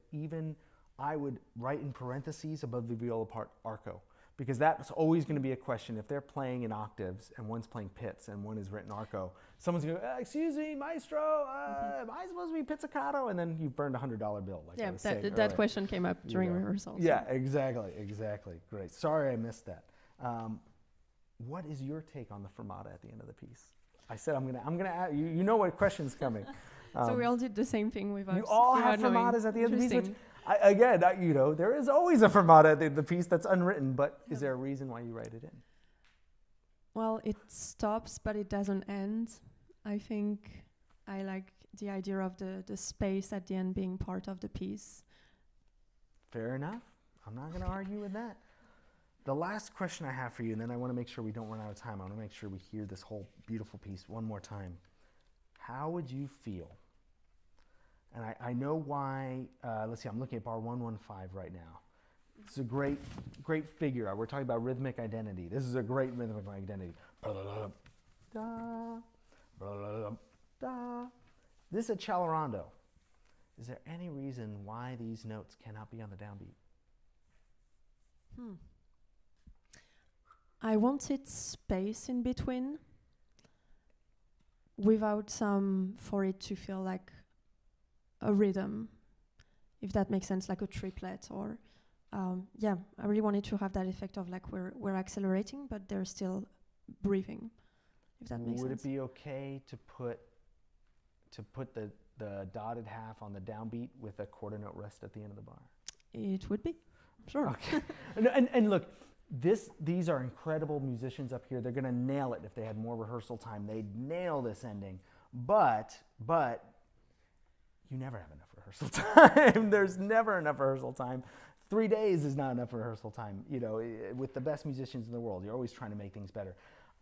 write in parentheses above the viola part arco, because that's always going to be a question. If they're playing in octaves and one's playing pizz and one is written arco, someone's going to go, excuse me, maestro, am I supposed to be pizzicato? And then you've burned a $100 bill. Like I Yeah, was saying that earlier. question came up during rehearsal. Yeah, exactly. Great. Sorry I missed that. What is your take on the fermata at the end of the piece? I said I'm gonna ask, you know what question's coming. So we all did the same thing with us. You all have fermatas at the end of the piece, which, you know, there is always a fermata at the end of the piece that's unwritten, but is there a reason why you write it in? Well, it stops, but it doesn't end. I think I like the idea of the space at the end being part of the piece. Fair enough. I'm not going to argue with that. The last question I have for you, and then I want to make sure we don't run out of time. I want to make sure we hear this whole beautiful piece one more time. How would you feel? And I know why, let's see, I'm looking at bar 115 right now. It's a great figure. We're talking about rhythmic identity. This is a great rhythmic identity. This is a cialarando. Is there any reason why these notes cannot be on the downbeat? I wanted space in between without for it to feel like a rhythm, if that makes sense, like a triplet or I really wanted to have that effect of like we're accelerating, but they're still breathing, if that makes sense. Would it be okay to put the dotted half on the downbeat with a quarter note rest at the end of the bar? It would be, sure. Okay. and look, these are incredible musicians up here. They're going to nail it if they had more rehearsal time. They'd nail this ending. But you never have enough rehearsal time. There's never enough rehearsal time. 3 days is not enough rehearsal time. You know, with the best musicians in the world, you're always trying to make things better.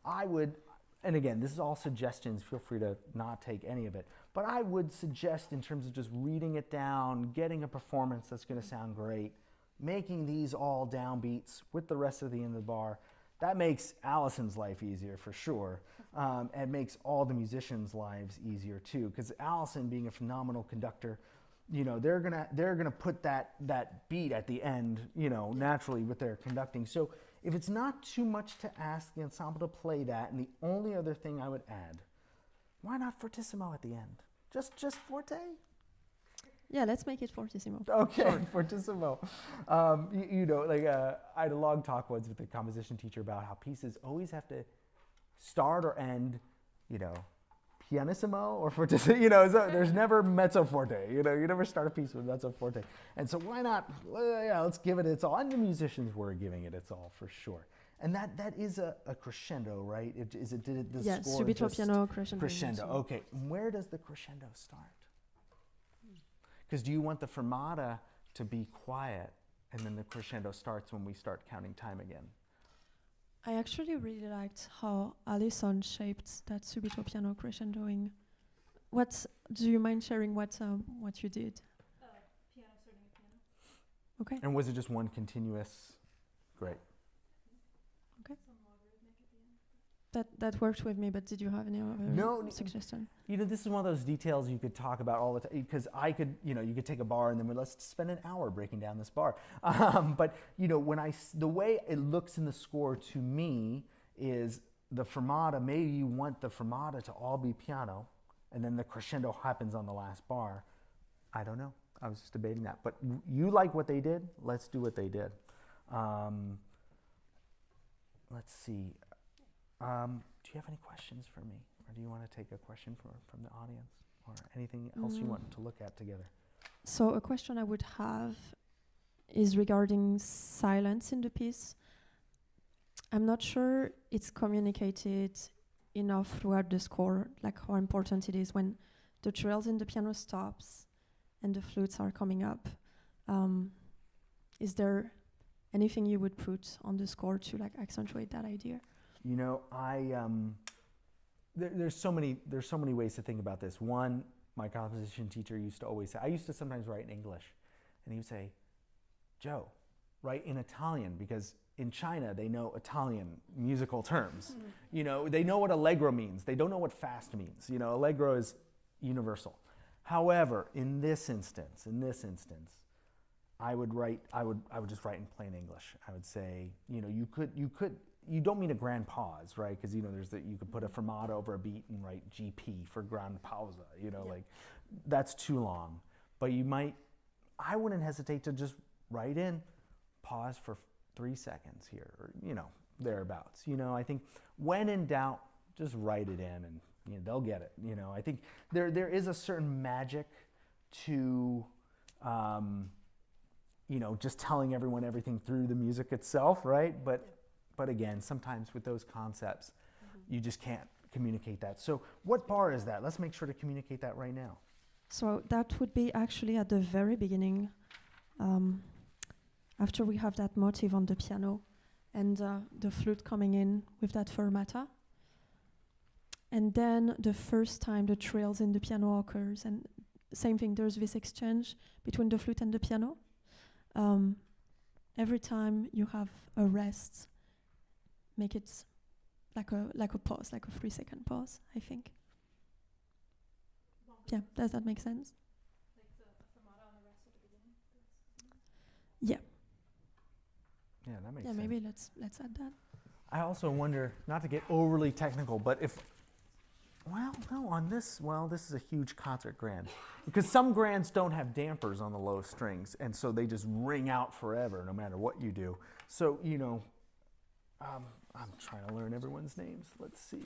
I would, and again, this is all suggestions. Feel free to not take any of it. But I would suggest, in terms of just reading it down, getting a performance that's going to sound great, making these all downbeats with the rest of the end of the bar, that makes Allison's life easier for sure, and makes all the musicians' lives easier too. Because Allison, being a phenomenal conductor, you know, they're gonna put that beat at the end, you know, naturally with their conducting. So if it's not too much to ask the ensemble to play that, and the only other thing I would add, why not fortissimo at the end? Just forte. Yeah, let's make it fortissimo. Okay, Sure. fortissimo. You know, like I had a long talk once with the composition teacher about how pieces always have to start or end pianissimo or fortissimo, there's never mezzo forte, you never start a piece with mezzo forte. And so why not, let's give it its all. And the musicians were giving it its all for sure. And that is a crescendo, right? Yeah, subito piano crescendo. Crescendo, okay. Where does the crescendo start? Because do you want the fermata to be quiet and then the crescendo starts when we start counting time again? I actually really liked how Alison shaped that subito piano crescendoing. Do you mind sharing what you did? Piano starting at piano. Okay. And was it just one continuous? Great. Okay. Some more rhythmic at the end. That worked with me, but did you have any other suggestion? This is one of those details you could talk about all the time, because I could, you could take a bar and then let's spend an hour breaking down this bar. But the way it looks in the score to me is the fermata. Maybe you want the fermata to all be piano, and then the crescendo happens on the last bar. I don't know. I was just debating that. But you like what they did? Let's do what they did. Let's see. Do you have any questions for me? Or do you want to take a question from the audience? Or anything else you want to look at together? So a question I would have is regarding silence in the piece. I'm not sure it's communicated enough throughout the score, like how important it is when the trills in the piano stops and the flutes are coming up. Is there anything you would put on the score to accentuate that idea? There's so many ways to think about this. One, my composition teacher used to always say, I used to sometimes write in English, and he would say, Joe, write in Italian, because in China they know Italian musical terms. They know what allegro means. They don't know what fast means. Allegro is universal. However, in this instance, I would just write in plain English. I would say, you don't mean a grand pause, right? Because you could put a fermata over a beat and write GP for grand pausa. That's too long. But I wouldn't hesitate to just write in, pause for 3 seconds here, or thereabouts. I think when in doubt, just write it in, and they'll get it. I think there is a certain magic to just telling everyone everything through the music itself, right? But again, sometimes with those concepts, you just can't communicate that. So what bar is that? Let's make sure to communicate that right now. So that would be actually at the very beginning, after we have that motive on the piano and the flute coming in with that fermata. And then the first time the trills in the piano occurs, and same thing, there's this exchange between the flute and the piano. Every time you have a rest, make it like a pause, like a 3-second pause, I think. Yeah, does that make sense? Like the fermata on the rest at the beginning? Yeah. Yeah, that makes yeah, sense. maybe let's add that. I also wonder, not to get overly technical, but this is a huge concert grand. Because some grands don't have dampers on the low strings, and so they just ring out forever no matter what you do. So, I'm trying to learn everyone's names. Let's see.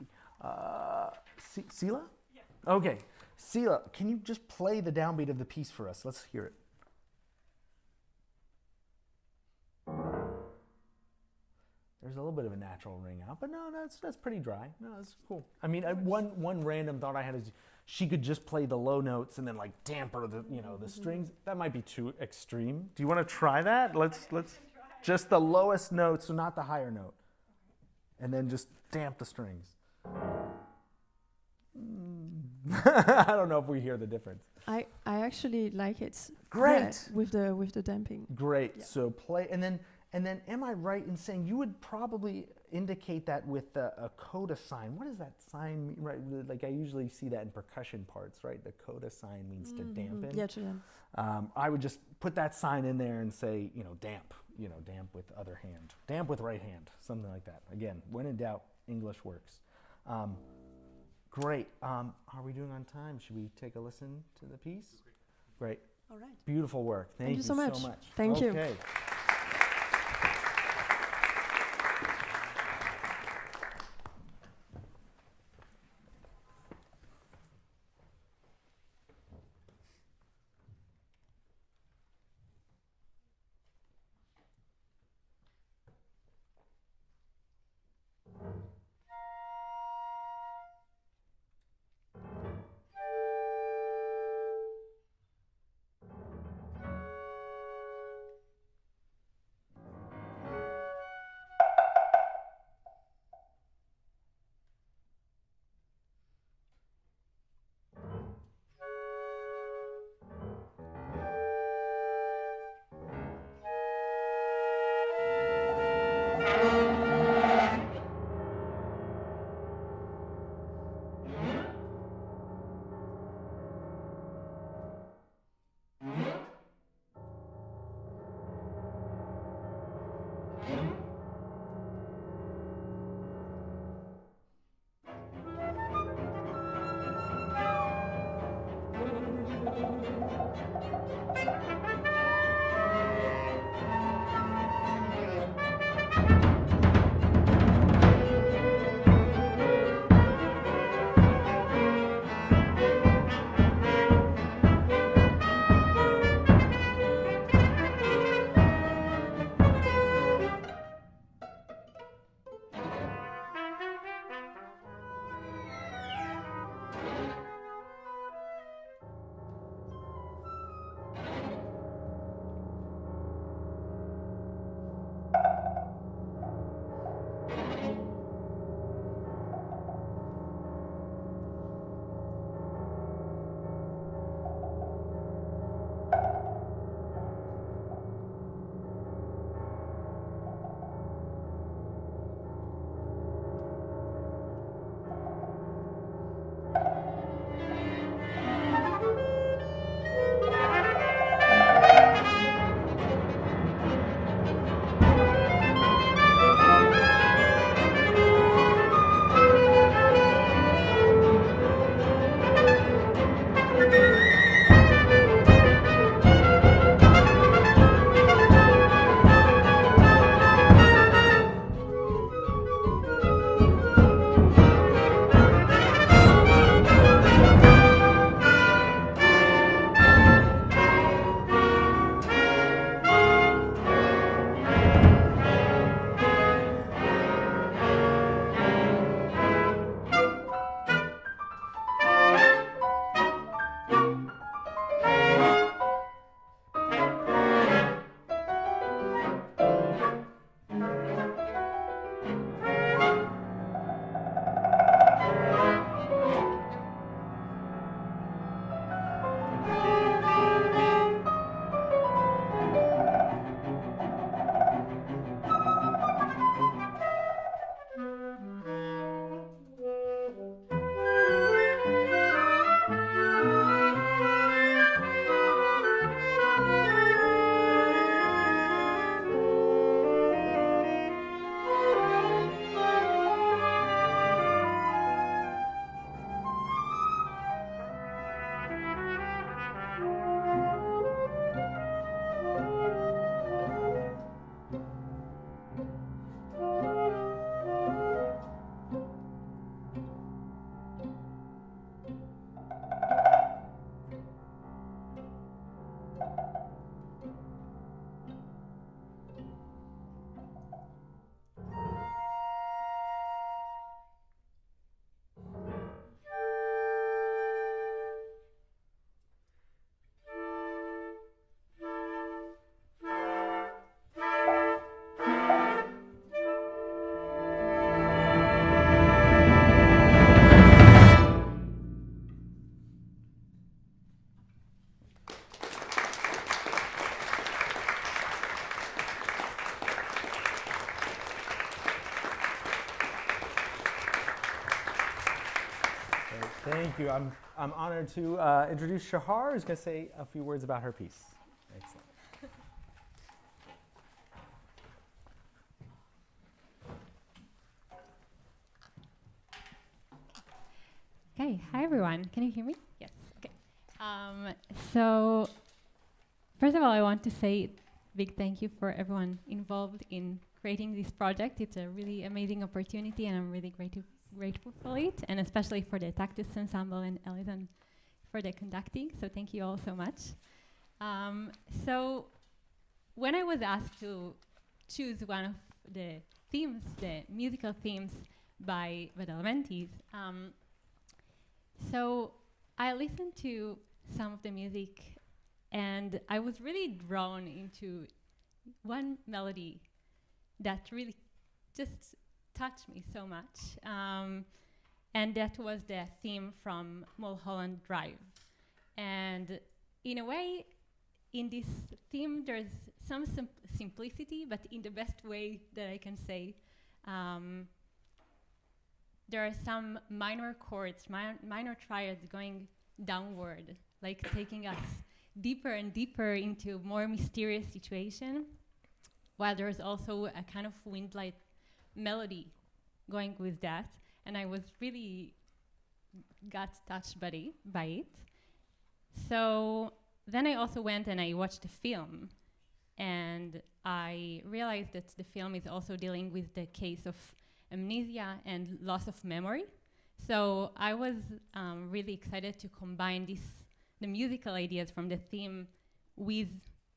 Sila? Yeah. Okay. Sila, can you just play the downbeat of the piece for us? Let's hear it. There's a little bit of a natural ring out, but no, that's pretty dry. No, that's cool. I mean, one random thought I had is she could just play the low notes and then damper the strings. That might be too extreme. Do you want to try that? Let's just the lowest note, so not the higher note, and then just damp the strings. I don't know if we hear the difference. I actually like it. Great. With the damping. Great. Yeah. So play, and then am I right in saying you would probably indicate that with a coda sign? What does that sign mean? Right, like I usually see that in percussion parts, right? The coda sign means to dampen. Yeah, true. I would just put that sign in there and say, damp, damp with other hand, damp with right hand, something like that. Again, when in doubt, English works. Great. Are we doing on time? Should we take a listen to the piece? Great. All right. Beautiful work. Thank you so much. Thank you. Okay. Thank you. I'm honored to introduce Shahar, who's going to say a few words about her piece. Excellent. Okay, hi everyone. Can you hear me? Yes. Okay. So, first of all, I want to say big thank you for everyone involved in creating this project. It's a really amazing opportunity, and I'm really grateful for it, and especially for the Tactus Ensemble and Alison for the conducting. So thank you all so much. So when I was asked to choose one of the themes, the musical themes by Badalamentes, so I listened to some of the music, and I was really drawn into one melody that really just touched me so much. And that was the theme from Mulholland Drive. And in a way, in this theme, there's some simplicity, but in the best way that I can say. There are some minor chords, minor triads going downward, like taking us deeper and deeper into more mysterious situation, while there's also a kind of wind-like melody going with that. And I was really got touched by it. So then I also went and I watched the film, and I realized that the film is also dealing with the case of amnesia and loss of memory. So I was really excited to combine the musical ideas from the theme with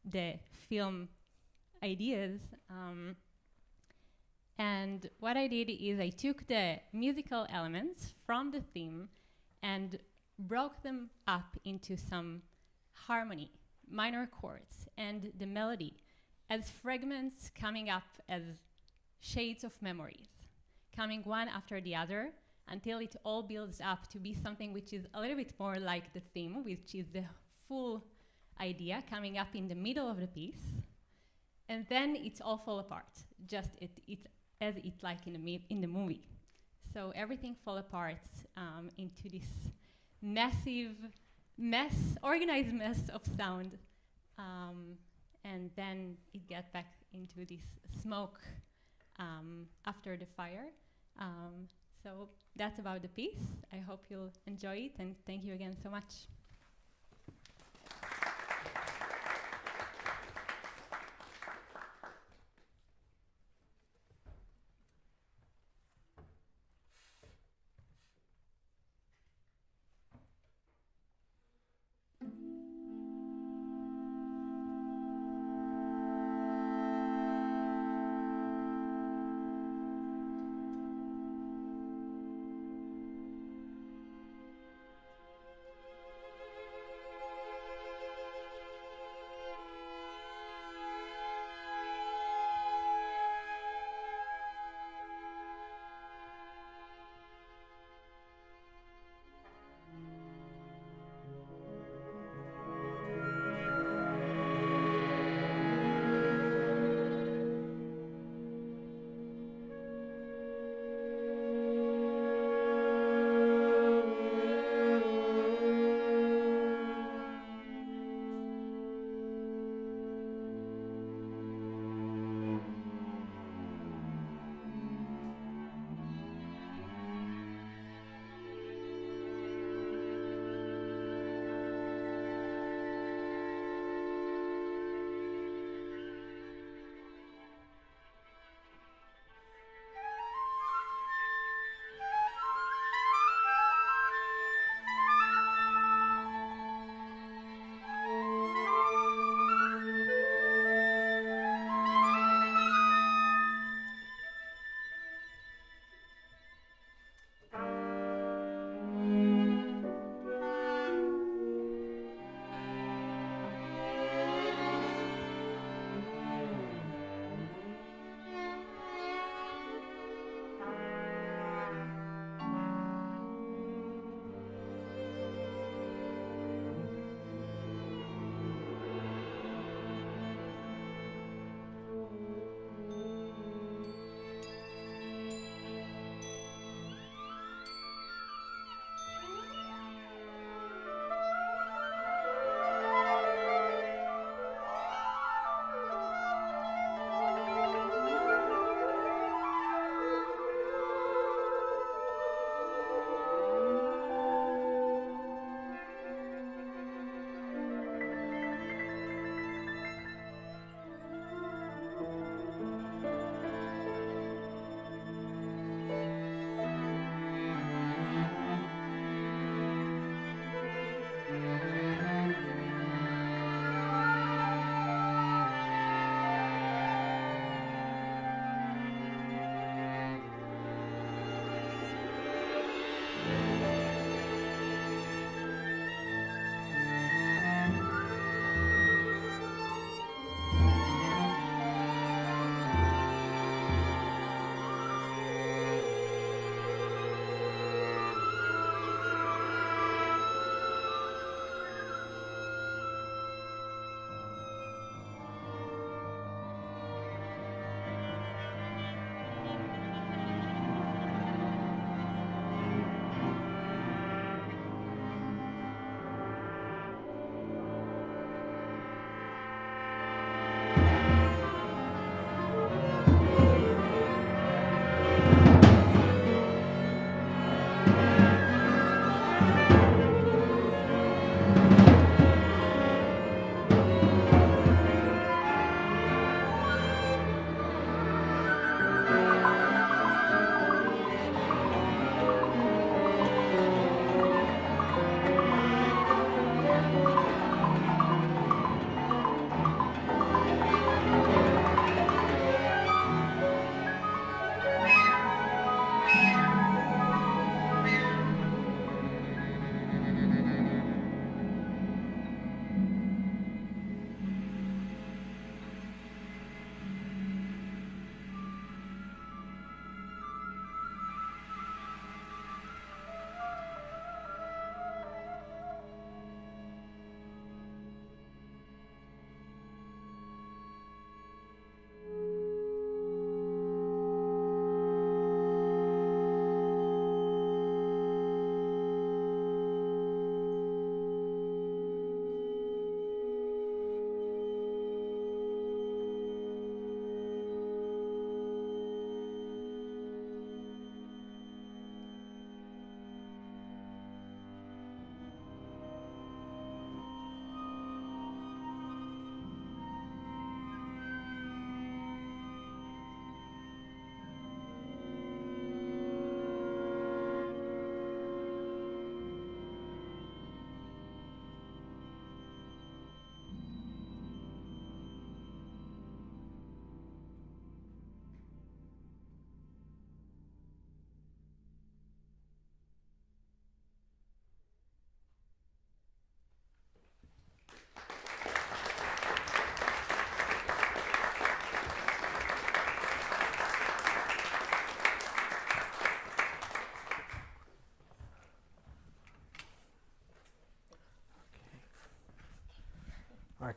the film ideas. And what I did is I took the musical elements from the theme and broke them up into some harmony, minor chords, and the melody as fragments coming up as shades of memories, coming one after the other until it all builds up to be something which is a little bit more like the theme, which is the full idea coming up in the middle of the piece. And then it's all fall apart, just as it like in the movie. So everything fall apart into this massive organized mess of sound. And then it gets back into this smoke after the fire. So that's about the piece. I hope you'll enjoy it, and thank you again so much.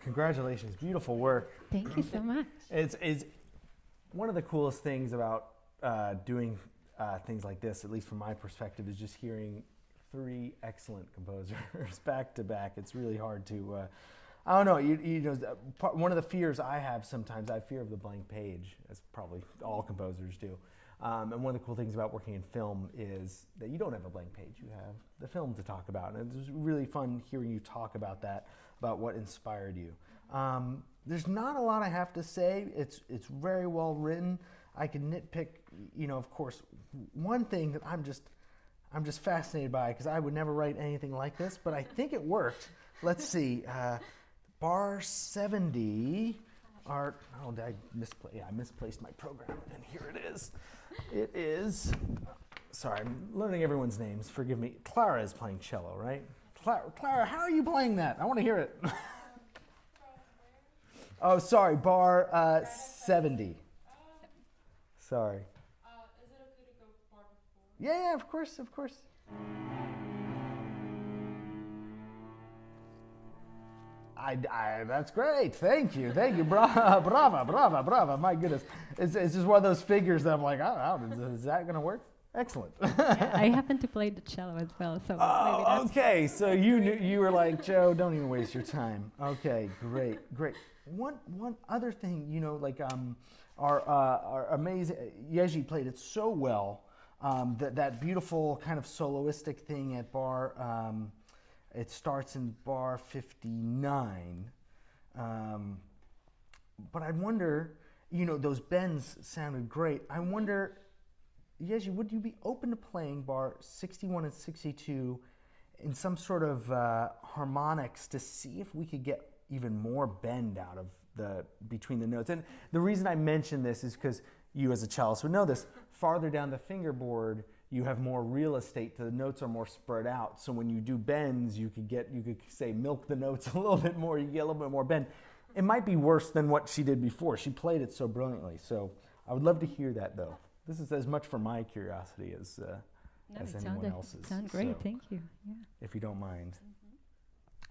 Congratulations, beautiful work. Thank you so much. It's one of the coolest things about doing things like this, at least from my perspective, is just hearing three excellent composers back to back. It's really hard to, I don't know, you know, one of the fears I have sometimes, I fear of the blank page, as probably all composers do. And one of the cool things about working in film is that you don't have a blank page, you have the film to talk about. And it was really fun hearing you talk about that, about what inspired you. There's not a lot I have to say. It's very well written. I can nitpick, you know, of course, one thing that I'm just fascinated by, because I would never write anything like this, but I think it worked. Let's see, bar 70, I misplaced my program, and here it is. It is, sorry, I'm learning everyone's names, forgive me. Clara is playing cello, right? Clara, how are you playing that? I want to hear it. Oh, sorry, bar 70. Sorry. Is it okay to go bar before? Yeah, of course, of course. That's great. Thank you. Brava. My goodness, it's just one of those figures that I'm like, oh, is that going to work? Excellent. Yeah, I happen to play the cello as well, so maybe that's okay. So you were like, Joe, don't even waste your time. Okay, great. One other thing, you know, like our amazing Yeji played it so well. That beautiful kind of soloistic thing at bar. It starts in bar 59. But I wonder, you know, those bends sounded great. I wonder, Yeji, would you be open to playing bar 61 and 62 in some sort of harmonics to see if we could get even more bend out of between the notes? And the reason I mention this is because you as a cellist would know this. Farther down the fingerboard, you have more real estate. The notes are more spread out. So when you do bends, you could say milk the notes a little bit more. You get a little bit more bend. It might be worse than what she did before. She played it so brilliantly. So I would love to hear that, though. This is as much for my curiosity as anyone else's. It sounds great. So, Thank you. Yeah. if you don't mind.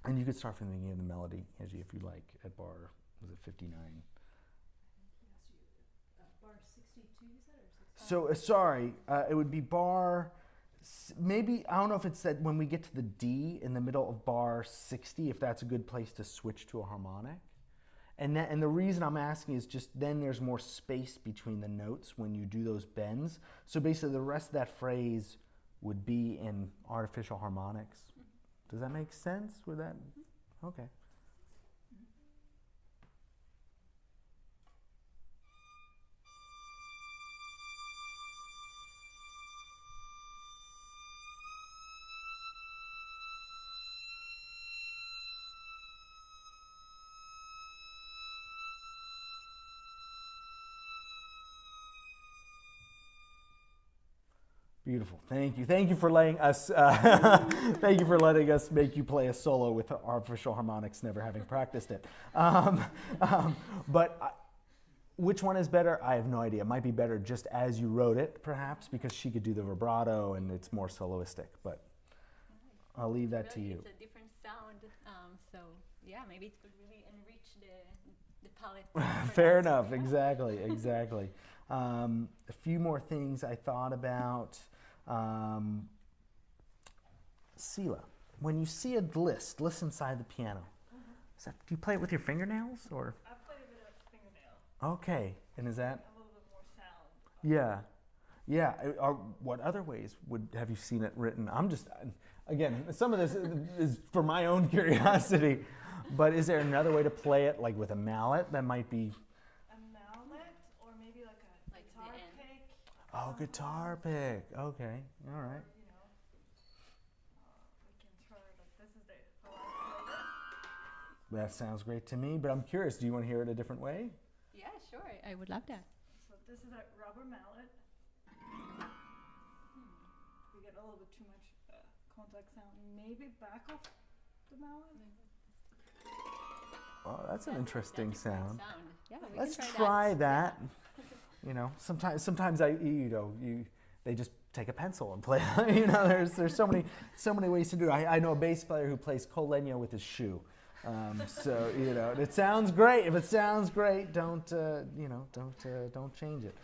And you could start from the beginning of the melody, Yeji, if you like, at bar, was it 59? Bar 62, you said, or 65? So, sorry, it would be bar, maybe, I don't know if it's that when we get to the D in the middle of bar 60, if that's a good place to switch to a harmonic. And the reason I'm asking is just then there's more space between the notes when you do those bends. So basically the rest of that phrase would be in artificial harmonics. Does that make sense with that? Okay. Beautiful. Thank you. Thank you for letting us. Thank you for letting us make you play a solo with artificial harmonics, never having practiced it. But which one is better? I have no idea. It might be better just as you wrote it, perhaps, because she could do the vibrato and it's more soloistic. But I'll leave that to you. It's a different sound, so yeah, maybe it could really enrich the palette. Fair enough. Exactly. A few more things I thought about. Sela, when you see a list inside the piano, do you play it with your fingernails or? I play it with a fingernail. Okay, and is that? A little bit more sound. Yeah. What other ways have you seen it written? I'm just, again, some of this is for my own curiosity, but is there another way to play it, like with a mallet that might be? Oh, guitar pick. Okay, all right. We can try like this is how I play it. That sounds great to me, but I'm curious, do you want to hear it a different way? Yeah, sure. I would love that. So this is a rubber mallet. We get a little bit too much contact sound. Maybe back off the mallet. Oh, that's an interesting sound. Yeah, Let's try that. You know, sometimes they just take a pencil and play. You know, there's so many ways to do it. I know a bass player who plays col legno with his shoe. So it sounds great. If it sounds great, don't change it.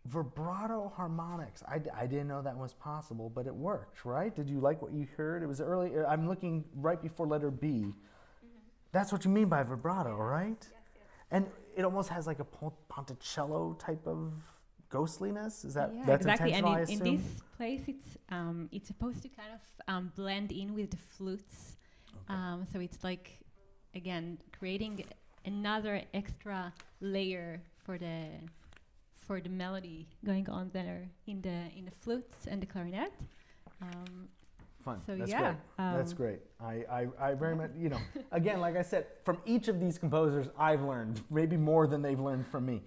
Vibrato harmonics. I didn't know that was possible, but it worked, right? Did you like what you heard? It was early. I'm looking right before letter B. Mm-hmm. That's what you mean by vibrato, right? Yes. And it almost has like a Ponticello type of ghostliness. Is that that's exactly? intentional? And in this place, it's supposed to kind of blend in with the flutes. Okay. So it's like, again, creating another extra layer for the melody going on there in the flutes and the clarinet. Fun. So That's yeah, great. That's great. I very much, again, like I said, from each of these composers, I've learned maybe more than they've learned from me.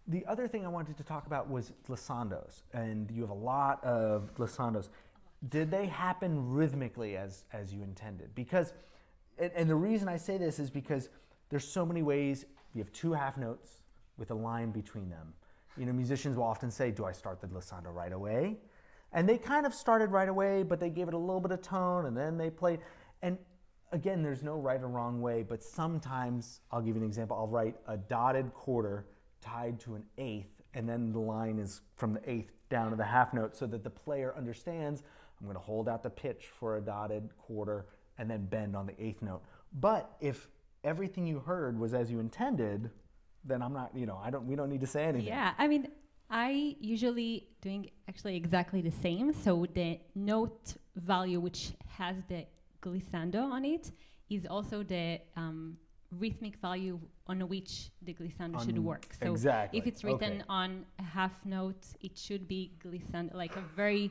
The other thing I wanted to talk about was glissandos, and you have a lot of glissandos. Did they happen rhythmically as you intended? Because, and the reason I say this is because there's so many ways. You have two half notes with a line between them. Musicians will often say, do I start the glissando right away? And they kind of started right away, but they gave it a little bit of tone, and then they played. And again, there's no right or wrong way, but sometimes, I'll give you an example, I'll write a dotted quarter tied to an eighth, and then the line is from the eighth down to the half note so that the player understands I'm going to hold out the pitch for a dotted quarter and then bend on the eighth note. But if everything you heard was as you intended, then I'm not, we don't need to say anything. Yeah, I usually doing actually exactly the same. So the note value which has the glissando on it is also the rhythmic value on which the glissando should work. So exactly. If it's written on a half note, it should be glissando, like a very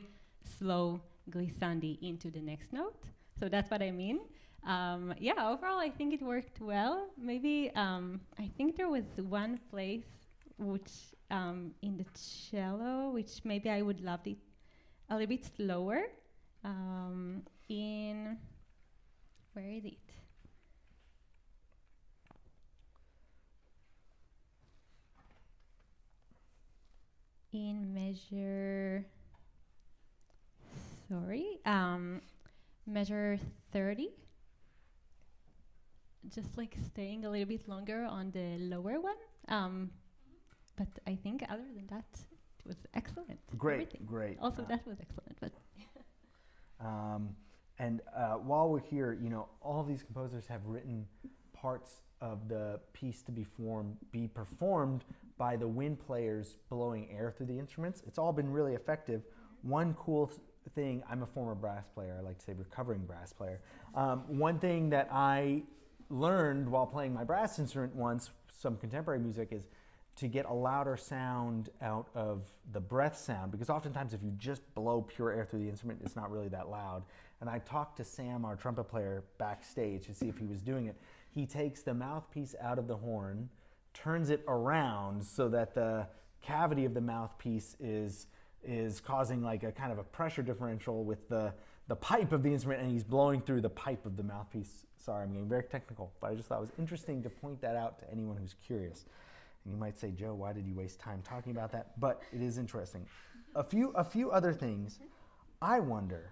slow glissandi into the next note. So that's what I mean. Overall, I think it worked well. Maybe I think there was one place which in the cello, which maybe I would love it a little bit slower. Where is it? In measure 30. Just like staying a little bit longer on the lower one. But I think other than that, it was excellent. Great. Also, that was excellent. But while we're here, all of these composers have written parts of the piece to be performed by the wind players blowing air through the instruments. It's all been really effective. One cool thing, I'm a former brass player, I like to say recovering brass player. One thing that I learned while playing my brass instrument once, some contemporary music, is to get a louder sound out of the breath sound, because oftentimes if you just blow pure air through the instrument, it's not really that loud. And I talked to Sam, our trumpet player, backstage to see if he was doing it. He takes the mouthpiece out of the horn, turns it around so that the cavity of the mouthpiece is causing like a kind of a pressure differential with the pipe of the instrument, and he's blowing through the pipe of the mouthpiece. Sorry, I'm getting very technical, but I just thought it was interesting to point that out to anyone who's curious. And you might say, Joe, why did you waste time talking about that? But it is interesting. A few other things. I wonder,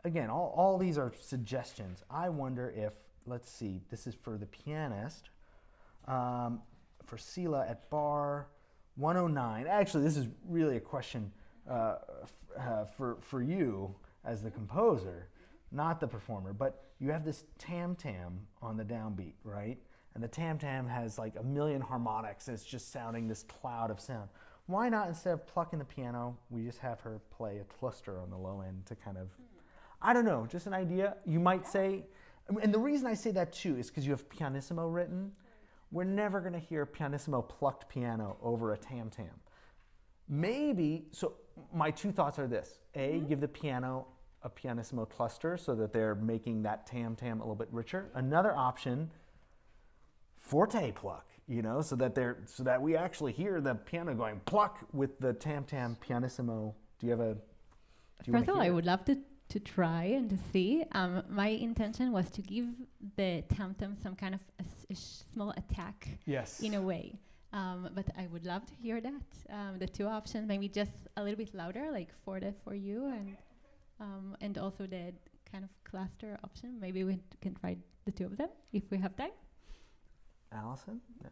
again, all these are suggestions. I wonder if, let's see, this is for the pianist, for Sela at bar 109. Actually, this is really a question for you as the composer, not the performer. But you have this tam-tam on the downbeat, right? And the tam-tam has like a million harmonics, and it's just sounding this cloud of sound. Why not, instead of plucking the piano, we just have her play a cluster on the low end to kind of, I don't know, just an idea. You might say, and the reason I say that too is because you have pianissimo written. We're never going to hear a pianissimo plucked piano over a tam-tam. Maybe, so my two thoughts are this. A, give the piano a pianissimo cluster so that they're making that tam-tam a little bit richer. Another option, forte pluck, so that we actually hear the piano going pluck with the tam-tam pianissimo. First of all, I would love to try and to see. My intention was to give the tam-tam some kind of a small attack, yes, in a way. But I would love to hear that. The two options, maybe just a little bit louder, like forte for you, and also the kind of cluster option. Maybe we can try the two of them if we have time. Allison? Yeah.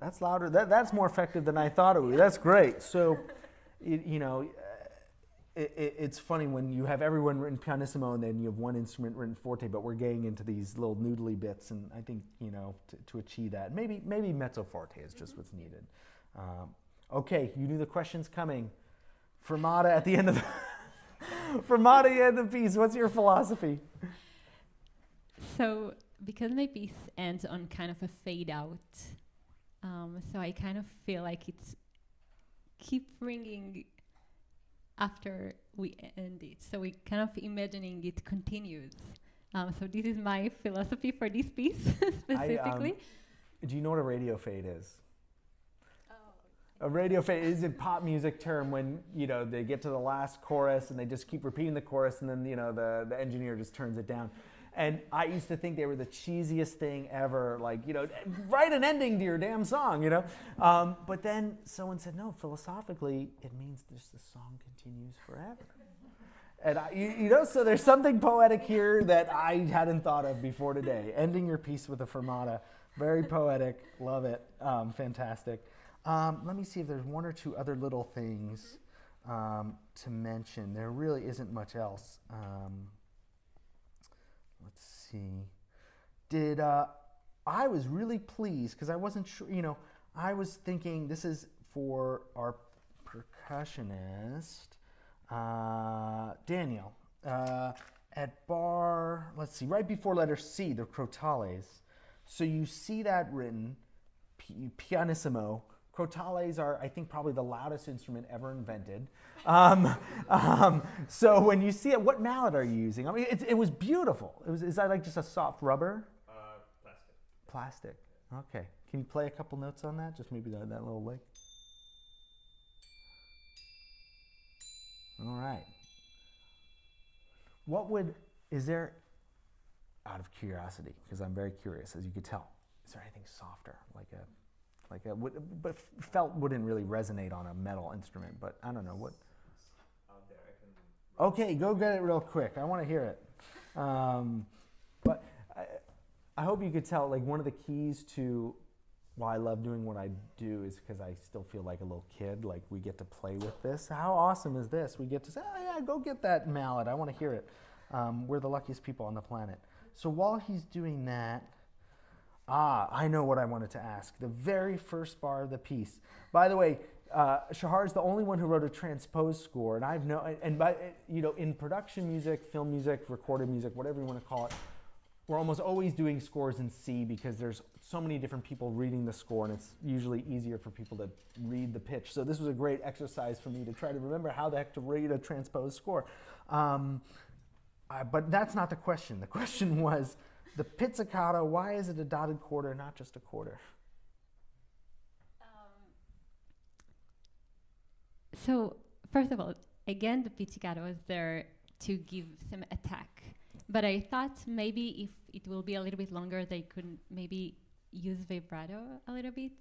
That's louder. That's more effective than I thought it would be. That's great. So, it's funny when you have everyone written pianissimo and then you have one instrument written forte, but we're getting into these little noodly bits, and I think, to achieve that, maybe mezzo forte is just what's needed. Okay, you knew the question's coming. Fermata at the end of the Fermata at the end of the piece. What's your philosophy? So, because my piece ends on kind of a fade out, so I kind of feel like it's keep ringing after we end it. So we kind of imagining it continues. So this is my philosophy for this piece specifically. Do you know what a radio fade is? A radio fade is a pop music term when, they get to the last chorus and they just keep repeating the chorus, and then, the engineer just turns it down. And I used to think they were the cheesiest thing ever, like, write an ending to your damn song, But then someone said, no, philosophically, it means just the song continues forever. And, so there's something poetic here that I hadn't thought of before today. Ending your piece with a fermata. Very poetic. Love it. Fantastic. Let me see if there's one or two other little things to mention. There really isn't much else. Let's see. I was really pleased because I wasn't sure, I was thinking this is for our percussionist, Daniel, at bar, let's see, right before letter C, the crotales. So you see that written, pianissimo. Crotales are, I think, probably the loudest instrument ever invented. So when you see it, what mallet are you using? I mean, it was beautiful. Is that like just a soft rubber? Plastic. Plastic. Okay. Can you play a couple notes on that? Just maybe that little lick. All right. Is there, out of curiosity, because I'm very curious, as you could tell, is there anything softer, but felt wouldn't really resonate on a metal instrument, but I don't know what. Out there, I can. Okay, go get it real quick. I want to hear it. But I hope you could tell, like, one of the keys to why I love doing what I do is because I still feel like a little kid. Like, we get to play with this. How awesome is this? We get to say, oh yeah, go get that mallet. I want to hear it. We're the luckiest people on the planet. So while he's doing that, I know what I wanted to ask. The very first bar of the piece. By the way, Shahar is the only one who wrote a transposed score, and in production music, film music, recorded music, whatever you want to call it, we're almost always doing scores in C because there's so many different people reading the score, and it's usually easier for people to read the pitch. So this was a great exercise for me to try to remember how the heck to read a transposed score. But that's not the question. The question was, the pizzicato, why is it a dotted quarter, not just a quarter? So, first of all, again, the pizzicato was there to give some attack. But I thought maybe if it will be a little bit longer, they could maybe use vibrato a little bit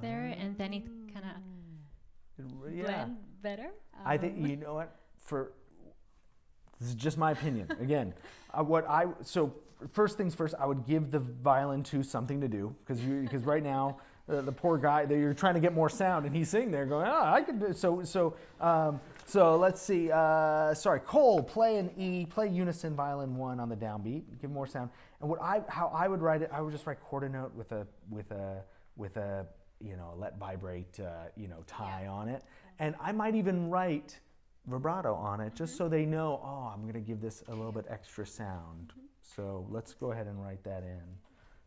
there, and then it kind of blend better. I think, you know what, this is just my opinion. Again, so first things first, I would give the violin to something to do, because right now the poor guy, you're trying to get more sound, and he's sitting there going, I could do so let's see. Cole, play an E, play unison violin 1 on the downbeat, give more sound. And how I would write it, I would just write quarter note with a let vibrate tie on it, and I might even write vibrato on it, just so they know, I'm going to give this a little bit extra sound. So let's go ahead and write that in.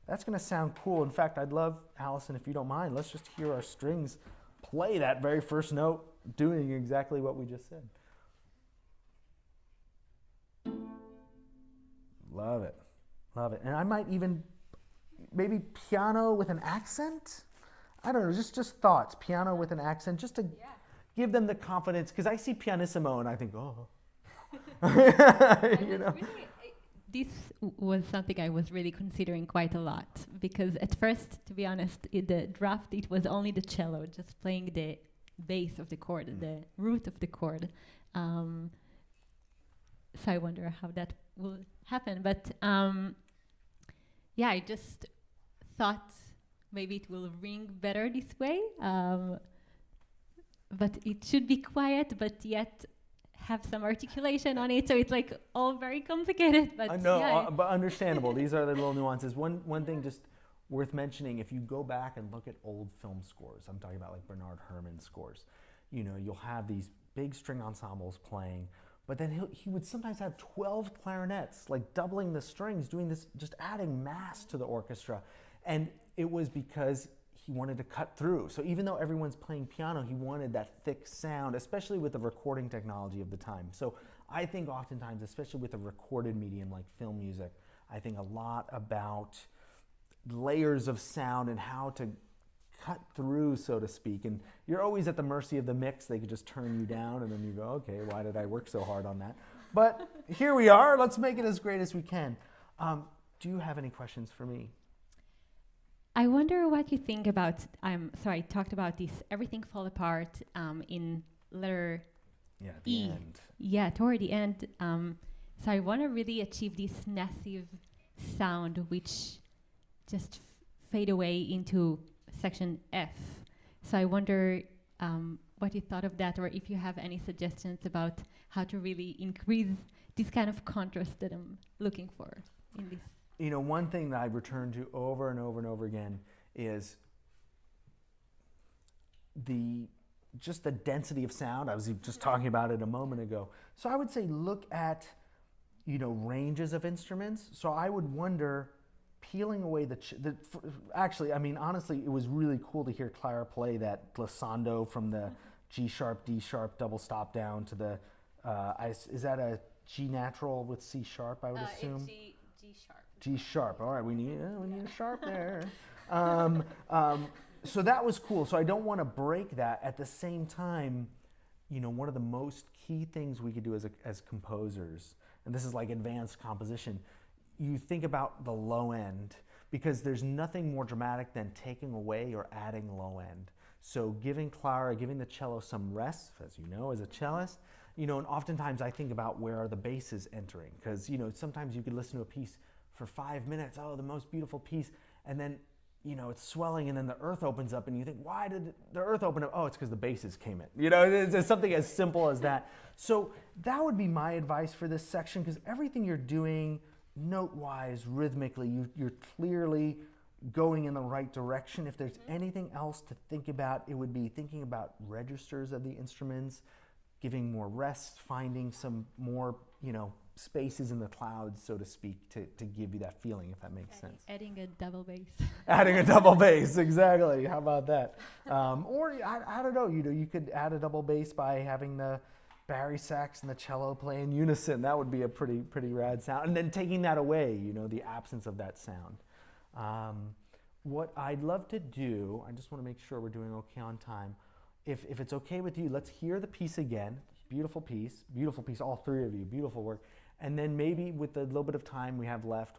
That's going to sound cool. In fact, I'd love, Allison, if you don't mind, let's just hear our strings play that very first note, doing exactly what we just said. Love it. Love it. And I might even, maybe piano with an accent? I don't know, just thoughts. Piano with an accent, just to give them the confidence, because I see pianissimo and I think, Really, this was something I was really considering quite a lot, because at first, to be honest, in the draft it was only the cello, just playing the base of the chord, the root of the chord. So I wonder how that will happen. But yeah, I just thought maybe it will ring better this way. But it should be quiet, but yet have some articulation on it. So it's like all very complicated. But no, but understandable. These are the little nuances. One thing just worth mentioning, if you go back and look at old film scores, I'm talking about like Bernard Herrmann scores, you know, you'll have these big string ensembles playing, but then he would sometimes have 12 clarinets, like doubling the strings, doing this, just adding mass to the orchestra. And it was because he wanted to cut through. So even though everyone's playing piano, he wanted that thick sound, especially with the recording technology of the time. So I think oftentimes, especially with a recorded medium like film music, I think a lot about layers of sound and how to cut through, so to speak. And you're always at the mercy of the mix. They could just turn you down and then you go, okay, why did I work so hard on that? But here we are. Let's make it as great as we can. Do you have any questions for me? I wonder what you think about, so I talked about this, everything fall apart in letter the E. end. Yeah, toward the end. So I want to really achieve this massive sound which just fade away into section F. So I wonder what you thought of that, or if you have any suggestions about how to really increase this kind of contrast that I'm looking for in this. You know, one thing that I return to over and over and over again is just the density of sound. I was just talking about it a moment ago. So I would say look at, you know, ranges of instruments. So I would wonder, peeling away actually, I mean, honestly, it was really cool to hear Clara play that glissando from the G sharp, D sharp, double stop down to the, is that a G natural with C sharp, I would assume? G sharp. G sharp. All right, we need a sharp there. So that was cool. So I don't want to break that. At the same time, you know, one of the most key things we could do as composers, and this is like advanced composition, you think about the low end, because there's nothing more dramatic than taking away or adding low end. So giving the cello some rest, as you know, as a cellist, you know, and oftentimes I think about where are the basses entering, because, you know, sometimes you could listen to a piece for 5 minutes, oh, the most beautiful piece, and then, you know, it's swelling, and then the earth opens up, and you think, why did the earth open up? Oh, it's because the basses came in. You know, it's something as simple as that. So that would be my advice for this section, because everything you're doing, note-wise, rhythmically, you're clearly going in the right direction. If there's anything else to think about, it would be thinking about registers of the instruments, giving more rest, finding some more, you know, spaces in the clouds, so to speak, to give you that feeling, if that makes sense. Adding a double bass. Adding a double bass, exactly. How about that? Or I don't know. You know, you could add a double bass by having the Barry sax and the cello play in unison. That would be a pretty rad sound. And then taking that away, you know, the absence of that sound. What I'd love to do, I just want to make sure we're doing okay on time. If it's okay with you, let's hear the piece again. Beautiful piece, all three of you, beautiful work. And then maybe with the little bit of time we have left,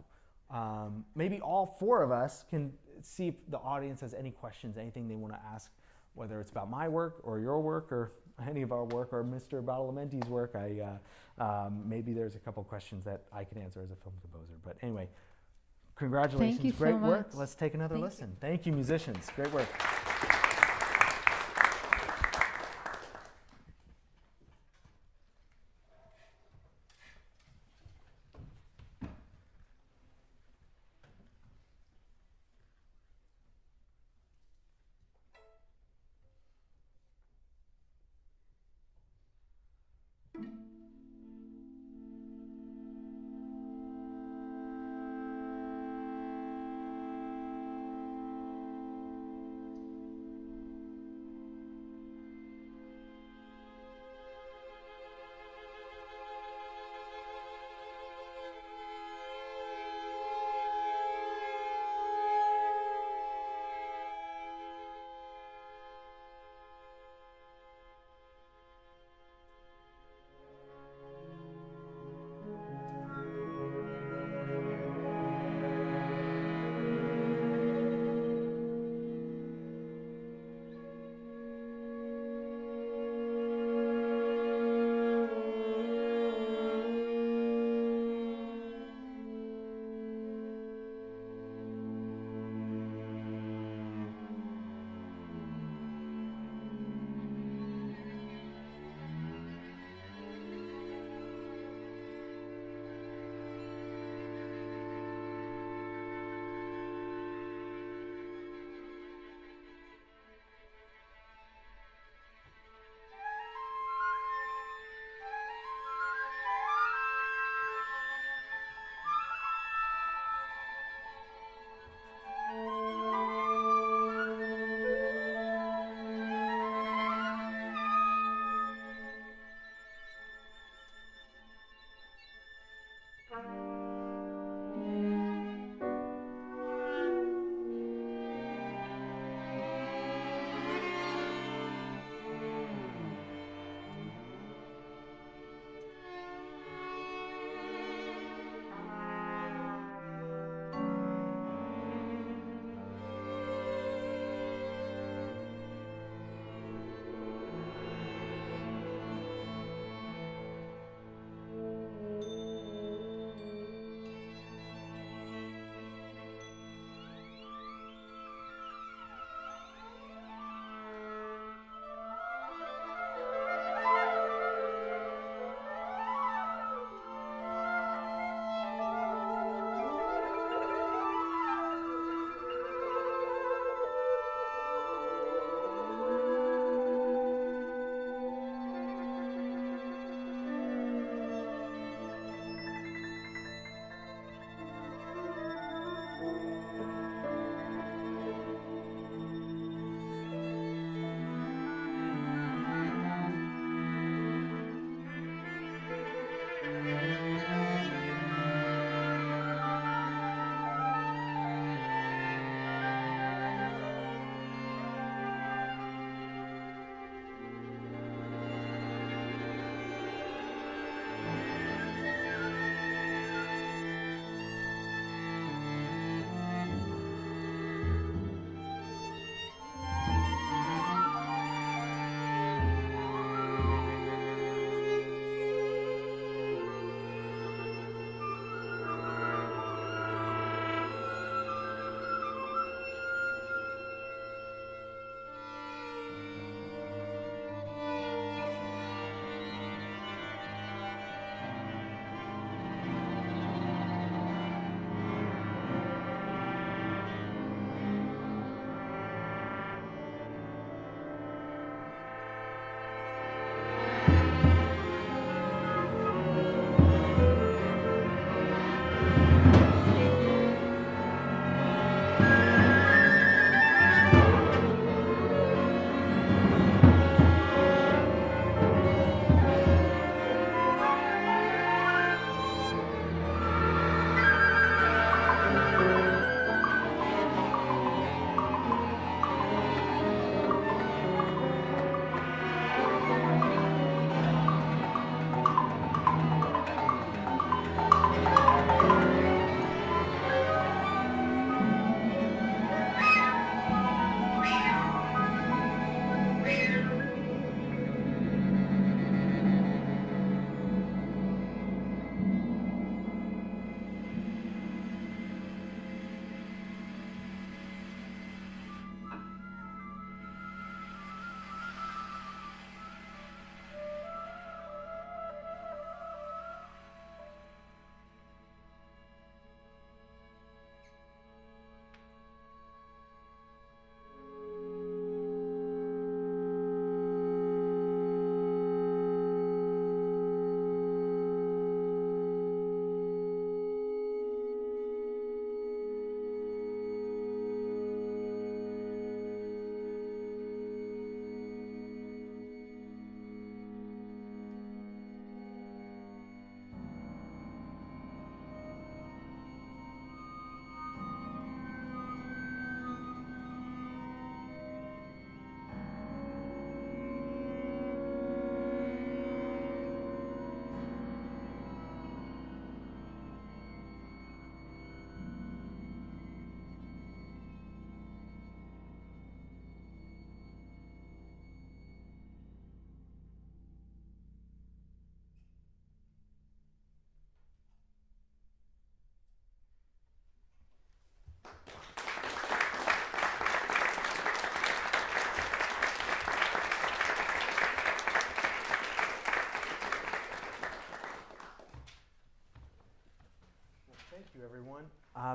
maybe all four of us can see if the audience has any questions, anything they want to ask, whether it's about my work or your work or any of our work or Mr. Badalamenti's work. Maybe there's a couple questions that I can answer as a film composer. But anyway, congratulations, Thank you great so work. much. Let's take another listen. Thank you, musicians, great work.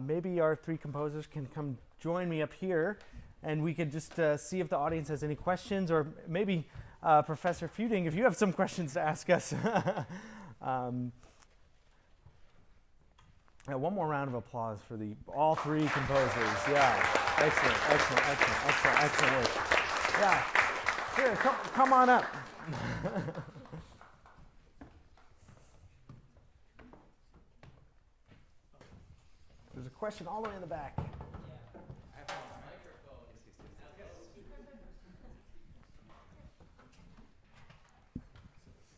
maybe our three composers can come join me up here, and we could just see if the audience has any questions, or maybe Professor Feuting, if you have some questions to ask us. One more round of applause for all three composers. Yeah, excellent work. Yeah, here, come on up. There's a question all the way in the back.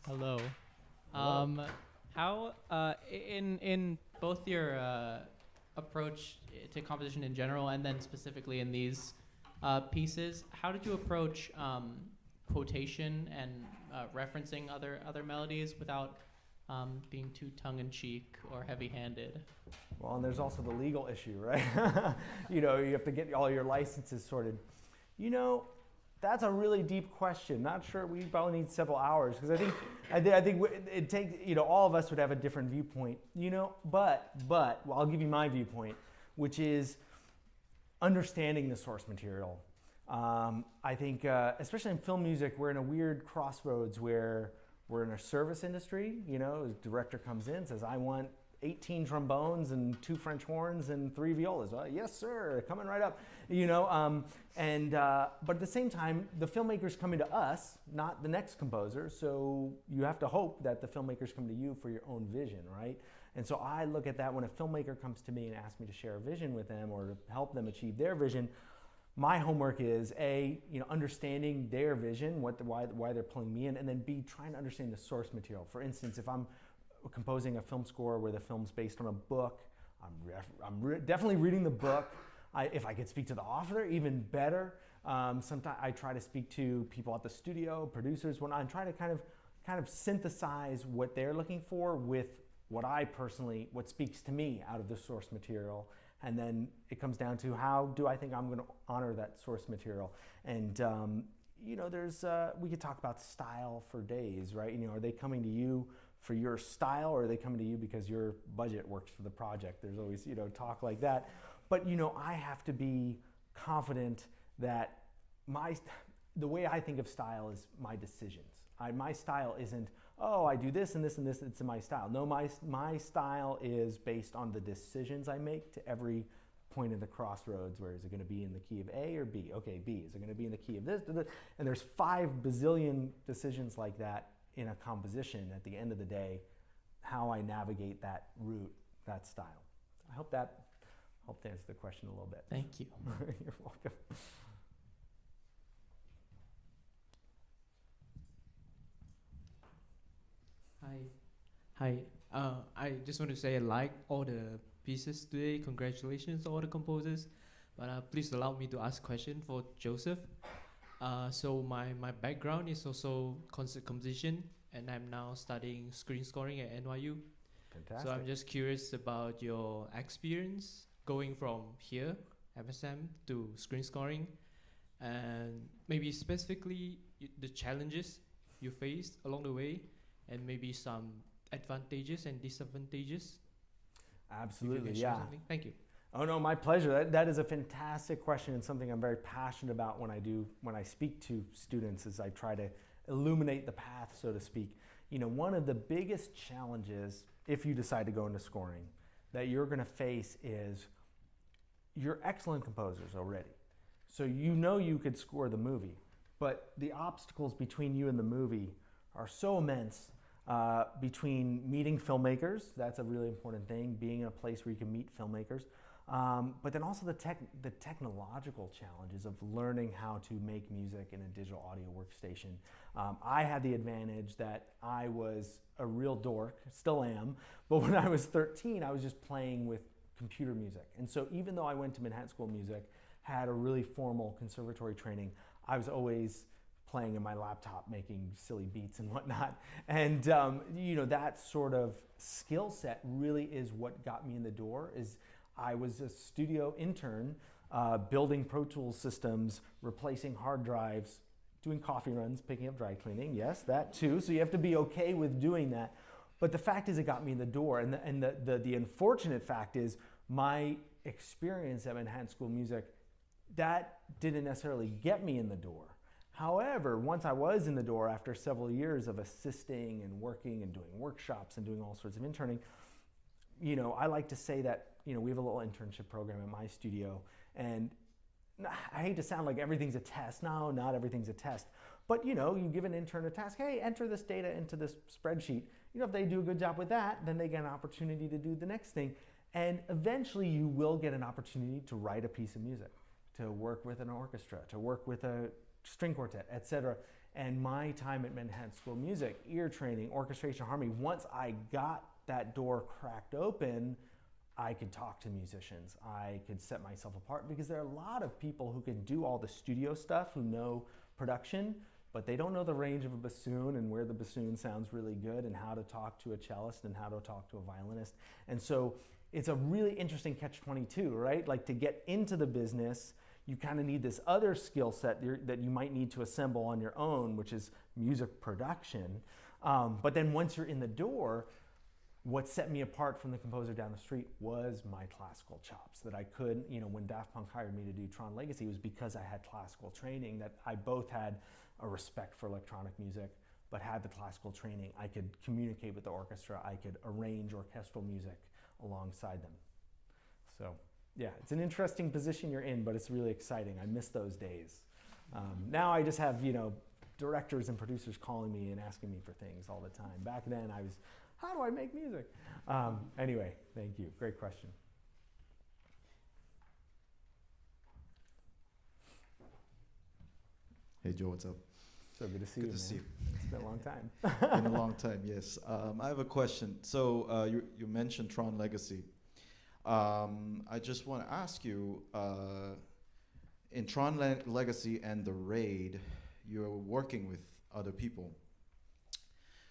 Hello. How in both your approach to composition in general, and then specifically in these pieces, how did you approach quotation and referencing other melodies without being too tongue-in-cheek or heavy-handed? Well, and there's also the legal issue, right? You have to get all your licenses sorted. That's a really deep question. Not sure. We probably need several hours, because I think it takes, all of us would have a different viewpoint. But well, I'll give you my viewpoint, which is understanding the source material. I think, especially in film music, we're in a weird crossroads where we're in a service industry. A director comes in, says, "I want 18 trombones and 2 French horns and 3 violas." Yes, sir, coming right up. But at the same time, the filmmaker's coming to us, not the next composer. So you have to hope that the filmmakers come to you for your own vision, right? And so I look at that when a filmmaker comes to me and asks me to share a vision with them or to help them achieve their vision. My homework is understanding their vision, why they're pulling me in, and then B, trying to understand the source material. For instance, if I'm composing a film score where the film's based on a book, I'm definitely reading the book. If I could speak to the author, even better. Sometimes I try to speak to people at the studio, producers, when I'm trying to kind of synthesize what they're looking for with what speaks to me out of the source material. And then it comes down to, how do I think I'm going to honor that source material? And we could talk about style for days, right? Are they coming to you for your style, or are they coming to you because your budget works for the project? There's always talk like that. But I have to be confident that the way I think of style is my decisions. My style isn't, I do this and this and this, it's my style. No, my style is based on the decisions I make to every point in the crossroads. Where is it going to be in the key of A or B? Okay, B. Is it going to be in the key of this? And there's 5 bazillion decisions like that in a composition. At the end of the day, how I navigate that route, that style. I hope to answer the question a little bit. Thank you. You're welcome. Hi. I just want to say I like all the pieces today. Congratulations to all the composers. But please allow me to ask a question for Joseph. So my background is also concert composition, and I'm now studying screen scoring at NYU. Fantastic. So I'm just curious about your experience going from here, MSM, to screen scoring, and maybe specifically the challenges you faced along the way, and maybe some advantages and disadvantages. Absolutely, yeah. Thank you. Oh no, my pleasure. That is a fantastic question, and something I'm very passionate about when I speak to students, is I try to illuminate the path, so to speak. One of the biggest challenges, if you decide to go into scoring, that you're going to face is you're excellent composers already. So you could score the movie, but the obstacles between you and the movie are so immense. Between meeting filmmakers, that's a really important thing, being in a place where you can meet filmmakers. But then also the technological challenges of learning how to make music in a digital audio workstation. I had the advantage that I was a real dork, still am, but when I was 13, I was just playing with computer music. And so even though I went to Manhattan School of Music, had a really formal conservatory training, I was always playing in my laptop, making silly beats and whatnot. And that sort of skill set really is what got me in the door. I was a studio intern, building Pro Tools systems, replacing hard drives, doing coffee runs, picking up dry cleaning. Yes, that too. So you have to be okay with doing that. But the fact is, it got me in the door. And the unfortunate fact is, my experience at Manhattan School of Music, that didn't necessarily get me in the door. However, once I was in the door after several years of assisting and working and doing workshops and doing all sorts of interning, you know, I like to say that, you know, we have a little internship program at my studio, and I hate to sound like everything's a test. No, not everything's a test. But, you know, you give an intern a task, hey, enter this data into this spreadsheet. You know, if they do a good job with that, then they get an opportunity to do the next thing. And eventually you will get an opportunity to write a piece of music, to work with an orchestra, to work with a string quartet, etc. And my time at Manhattan School of Music, ear training, orchestration, harmony, once I got that door cracked open, I could talk to musicians. I could set myself apart, because there are a lot of people who can do all the studio stuff, who know production, but they don't know the range of a bassoon and where the bassoon sounds really good and how to talk to a cellist and how to talk to a violinist. And so it's a really interesting catch-22, right? Like, to get into the business, you kind of need this other skill set that you might need to assemble on your own, which is music production. But then once you're in the door, what set me apart from the composer down the street was my classical chops, that I could, you know, when Daft Punk hired me to do Tron Legacy, it was because I had classical training, that I both had a respect for electronic music, but had the classical training. I could communicate with the orchestra, I could arrange orchestral music alongside them. So yeah, it's an interesting position you're in, but it's really exciting. I miss those days. Now I just have, you know, directors and producers calling me and asking me for things all the time. Back then I was, how do I make music? Anyway, thank you. Great question. Hey Joe, what's up? So good to see you. Good to see you. It's been a long time. Been a long time, yes. I have a question. So you mentioned Tron Legacy. I just want to ask you, in Tron Legacy and the Raid, you're working with other people.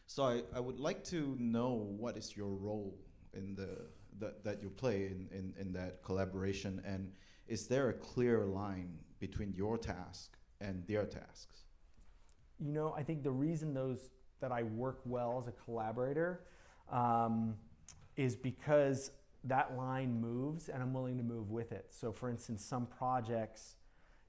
So I would like to know, what is your role in that you play in that collaboration, and is there a clear line between your task and their tasks? You know, I think the reason that I work well as a collaborator is because that line moves and I'm willing to move with it. So for instance, some projects,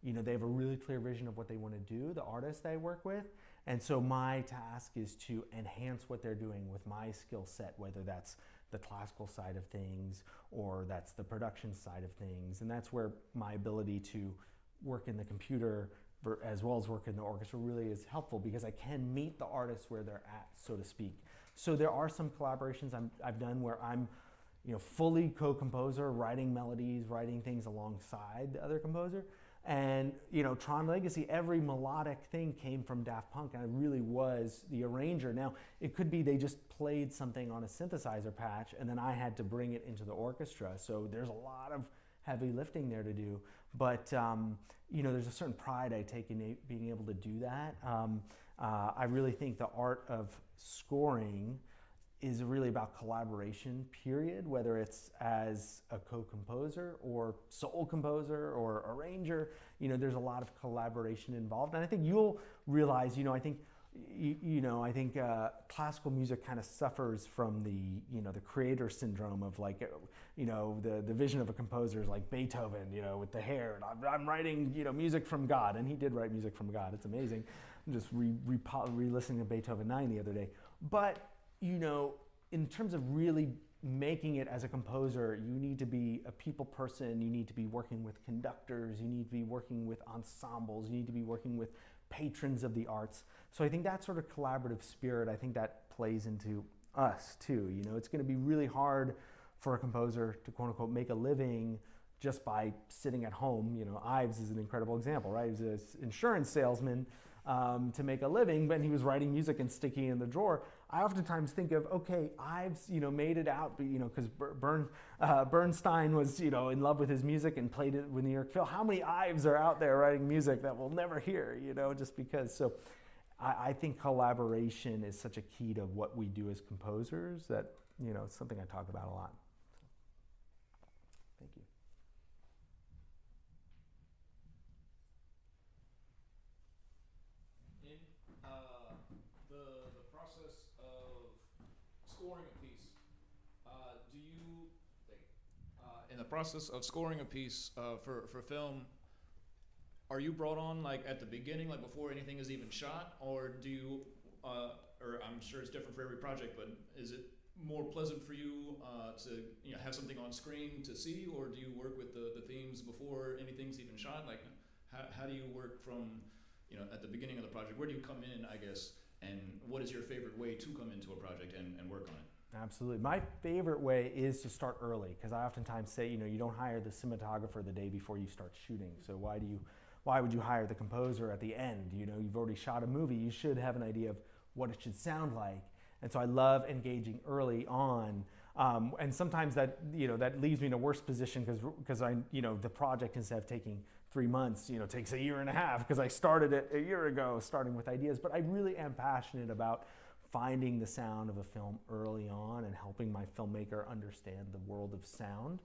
you know, they have a really clear vision of what they want to do, the artists I work with. And so my task is to enhance what they're doing with my skill set, whether that's the classical side of things or that's the production side of things. And that's where my ability to work in the computer as well as work in the orchestra really is helpful, because I can meet the artists where they're at, so to speak. So there are some collaborations I've done where I'm, you know, fully co-composer, writing melodies, writing things alongside the other composer. And, you know, Tron Legacy, every melodic thing came from Daft Punk, and I really was the arranger. Now, it could be they just played something on a synthesizer patch, and then I had to bring it into the orchestra. So there's a lot of heavy lifting there to do. But, you know, there's a certain pride I take in being able to do that. I really think the art of scoring is really about collaboration, period, whether it's as a co-composer or sole composer or arranger. You know, there's a lot of collaboration involved. And I think you'll realize, you know, I think classical music kind of suffers from the, you know, the creator syndrome of, like, you know, the vision of a composer is like Beethoven, you know, with the hair, and I'm writing, you know, music from God. And he did write music from God. It's amazing. I'm just re-listening to Beethoven 9 the other day. But, you know, in terms of really making it as a composer, you need to be a people person, you need to be working with conductors, you need to be working with ensembles, you need to be working with patrons of the arts. So I think that sort of collaborative spirit, I think that plays into us too. You know, it's going to be really hard for a composer to, quote unquote, make a living just by sitting at home. You know, Ives is an incredible example, right? He was an insurance salesman to make a living, but he was writing music and sticking it in the drawer. I oftentimes think of, okay, Ives, you know, made it out, you know, because Bernstein was, you know, in love with his music and played it with New York Phil. How many Ives are out there writing music that we'll never hear, you know, just because? So I think collaboration is such a key to what we do as composers that, you know, it's something I talk about a lot. Thank you. The process of scoring a piece, do you, like, in the process of scoring a piece for film, are you brought on like at the beginning, like before anything is even shot, or do you, or I'm sure it's different for every project, but is it more pleasant for you to have something on screen to see, or do you work with the themes before anything's even shot? Like, how do you work from at the beginning of the project? Where do you come in, I guess, and what is your favorite way to come into a project and work on it? Absolutely. My favorite way is to start early, because I oftentimes say, you don't hire the cinematographer the day before you start shooting. So why would you hire the composer at the end? You've already shot a movie. You should have an idea of what it should sound like. And so I love engaging early on. And sometimes that leaves me in a worse position because the project, instead of taking 3 months, takes a year and a half, because I started it a year ago, starting with ideas. But I really am passionate about finding the sound of a film early on and helping my filmmaker understand the world of sound.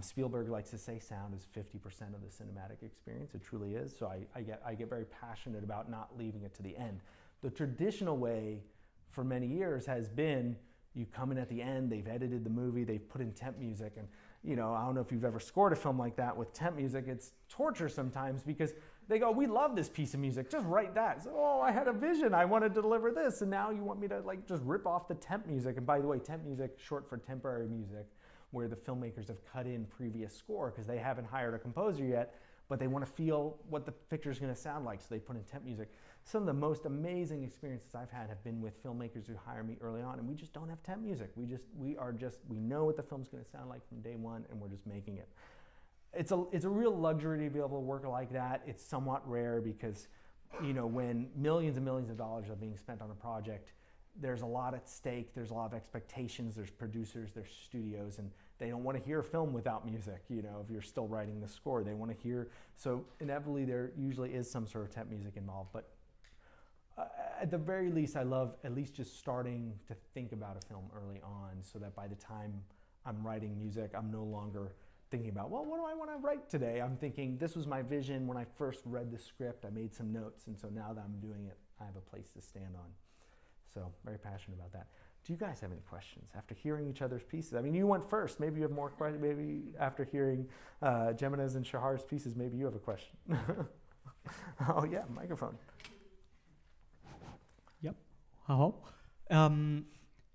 Spielberg likes to say sound is 50% of the cinematic experience. It truly is. So I get very passionate about not leaving it to the end. The traditional way for many years has been you come in at the end, they've edited the movie, they've put in temp music, and I don't know if you've ever scored a film like that with temp music. It's torture sometimes, because they go, we love this piece of music, just write that. So, I had a vision, I wanted to deliver this, and now you want me to just rip off the temp music. And by the way, temp music, short for temporary music, where the filmmakers have cut in previous score because they haven't hired a composer yet, but they want to feel what the picture's going to sound like, so they put in temp music. Some of the most amazing experiences I've had have been with filmmakers who hire me early on, and we just don't have temp music. We know what the film's going to sound like from day one, and we're just making it. It's a real luxury to be able to work like that. It's somewhat rare because, when millions and millions of dollars are being spent on a project, there's a lot at stake, there's a lot of expectations, there's producers, there's studios, and they don't want to hear a film without music, if you're still writing the score. They want to hear, so inevitably there usually is some sort of temp music involved. But at the very least, I love at least just starting to think about a film early on, so that by the time I'm writing music, I'm no longer thinking about, what do I want to write today? I'm thinking, this was my vision when I first read the script, I made some notes, and so now that I'm doing it, I have a place to stand on. So very passionate about that. Do you guys have any questions after hearing each other's pieces? I mean, you went first. Maybe you have more questions. Maybe after hearing Gemina's and Shahar's pieces, maybe you have a question. Oh yeah, microphone. Yep. Hello.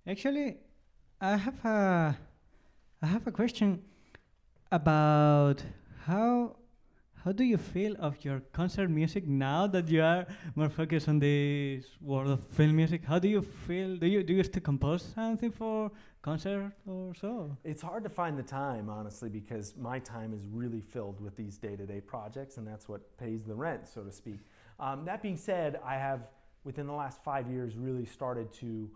Actually, I have a question about how do you feel of your concert music now that you are more focused on this world of film music? How do you feel? Do you still compose something for concert or so? It's hard to find the time, honestly, because my time is really filled with these day-to-day projects, and that's what pays the rent, so to speak. That being said, I have, within the last 5 years, really started to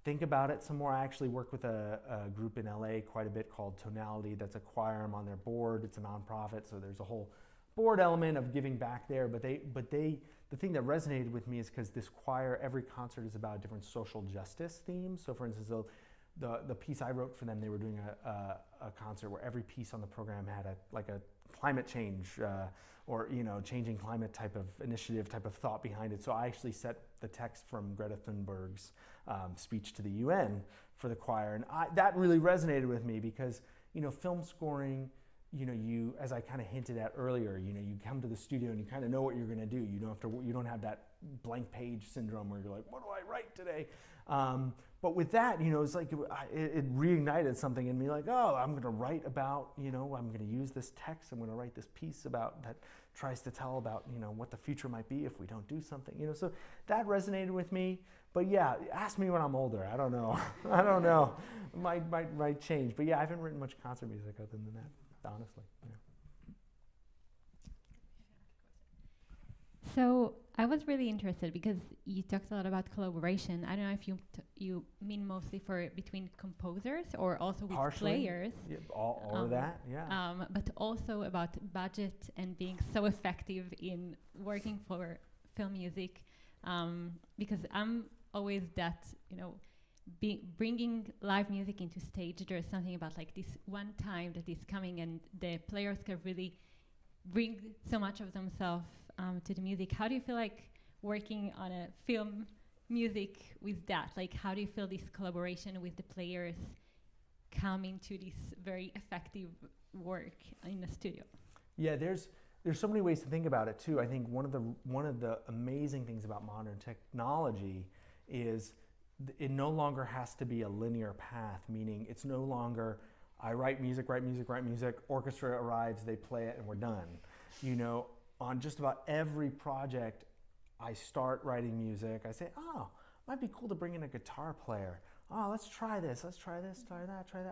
think about it some more. I actually work with a group in LA quite a bit called Tonality. That's a choir. I'm on their board. It's a nonprofit, so there's a whole board element of giving back there. But the thing that resonated with me is because this choir, every concert is about a different social justice theme. So for instance, the piece I wrote for them, they were doing a concert where every piece on the program had a climate change or changing climate type of initiative, type of thought behind it. So I actually set the text from Greta Thunberg's speech to the UN for the choir, and that really resonated with me because film scoring, you, as I kind of hinted at earlier, you come to the studio and you kind of know what you're going to do. You don't have that blank page syndrome where you're like, what do I write today? But with that, it's like it reignited something in me, like, oh, I'm going to write about, I'm going to use this text. I'm going to write this piece about that tries to tell about, what the future might be if we don't do something, So that resonated with me. But yeah, ask me when I'm older. I don't know. I don't know. Might change. But yeah, I haven't written much concert music other than that, honestly. Yeah. So I was really interested because you talked a lot about collaboration. I don't know if you mean mostly for between composers or also with players. Yeah, all that, yeah. But also about budget and being so effective in working for film music, because I'm always that, bringing live music into stage. There's something about like this one time that is coming and the players can really bring so much of themselves to the music. How do you feel like working on a film music with that? Like, how do you feel this collaboration with the players come into this very effective work in the studio? Yeah, there's so many ways to think about it too. I think one of the amazing things about modern technology is it no longer has to be a linear path, meaning it's no longer I write music, orchestra arrives, they play it, and we're done. You know, on just about every project, I start writing music. I say, oh, might be cool to bring in a guitar player. Oh, let's try this, try that.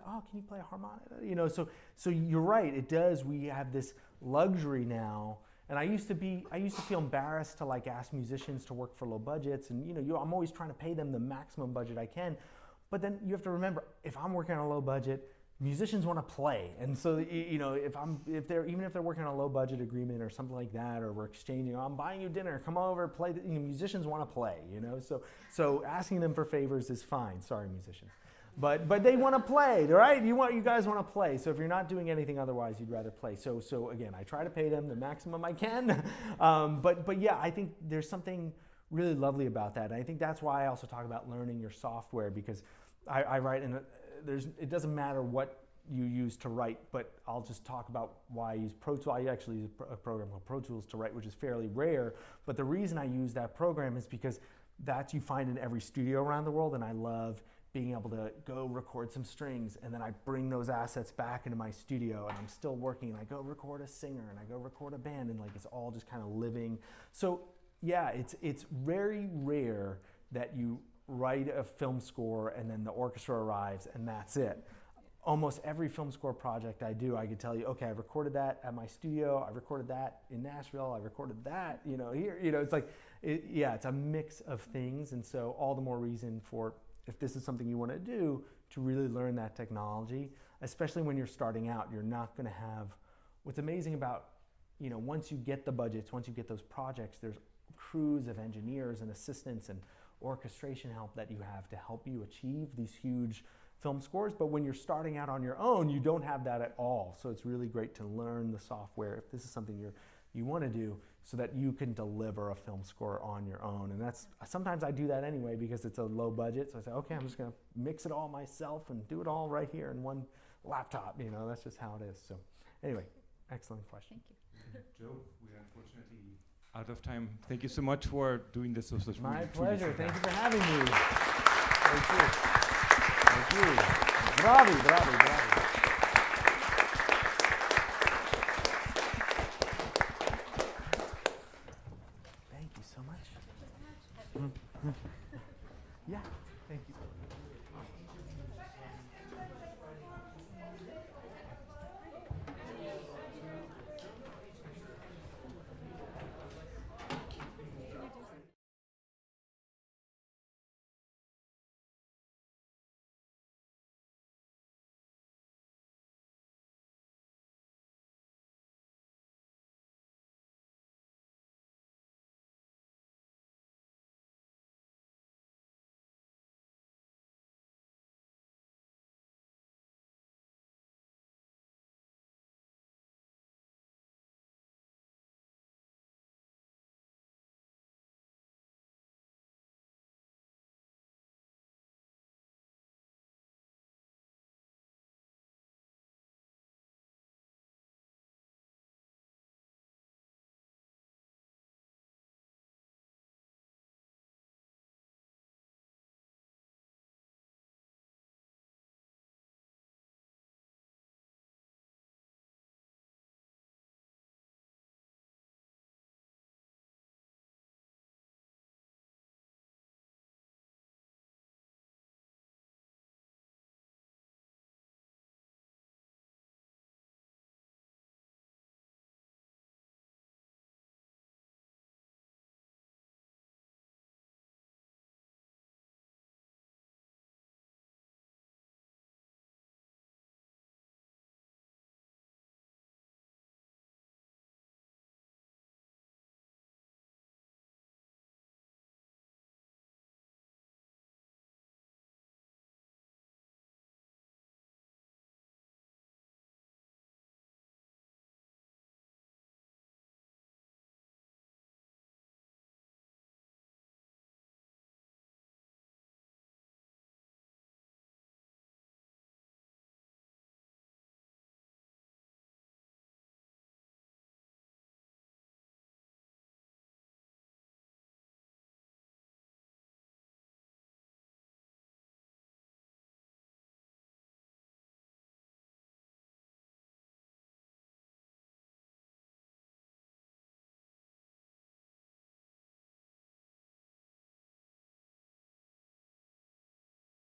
Oh, can you play a harmonic? You know, so you're right, it does. We have this luxury now, and I used to feel embarrassed to like ask musicians to work for low budgets, and I'm always trying to pay them the maximum budget I can. But then you have to remember, if I'm working on a low budget, musicians want to play, and so if they're working on a low budget agreement or something like that, or we're exchanging, I'm buying you dinner, come over, play. Musicians want to play, So asking them for favors is fine. Sorry, musicians, but they want to play, right? You guys want to play. So if you're not doing anything otherwise, you'd rather play. So again, I try to pay them the maximum I can. But yeah, I think there's something really lovely about that, and I think that's why I also talk about learning your software, because I write in it doesn't matter what you use to write, but I'll just talk about why I use Pro Tools. I actually use a program called Pro Tools to write, which is fairly rare. But the reason I use that program is because that's you find in every studio around the world, and I love being able to go record some strings, and then I bring those assets back into my studio, and I'm still working, and I go record a singer, and I go record a band, and like it's all just kind of living. So yeah, it's very rare that you write a film score and then the orchestra arrives and that's it. Almost every film score project I do, I could tell you, okay, I've recorded that at my studio, I've recorded that in Nashville, I've recorded that, here, it's like, it's a mix of things. And so all the more reason for, if this is something you want to do, to really learn that technology, especially when you're starting out. You're not going to have, what's amazing about, once you get the budgets, once you get those projects, there's crews of engineers and assistants and orchestration help that you have to help you achieve these huge film scores. But when you're starting out on your own, you don't have that at all. So it's really great to learn the software if this is something you want to do, so that you can deliver a film score on your own. And that's, sometimes I do that anyway because it's a low budget. So I say, okay, I'm just going to mix it all myself and do it all right here in one laptop. That's just how it is. So anyway, excellent question. Thank you. Joe, we are unfortunately out of time. Thank you so much for doing this. It was My really pleasure. truly Thank you for having me. Thank you. Bravi. Thank you so much. Yeah, thank you.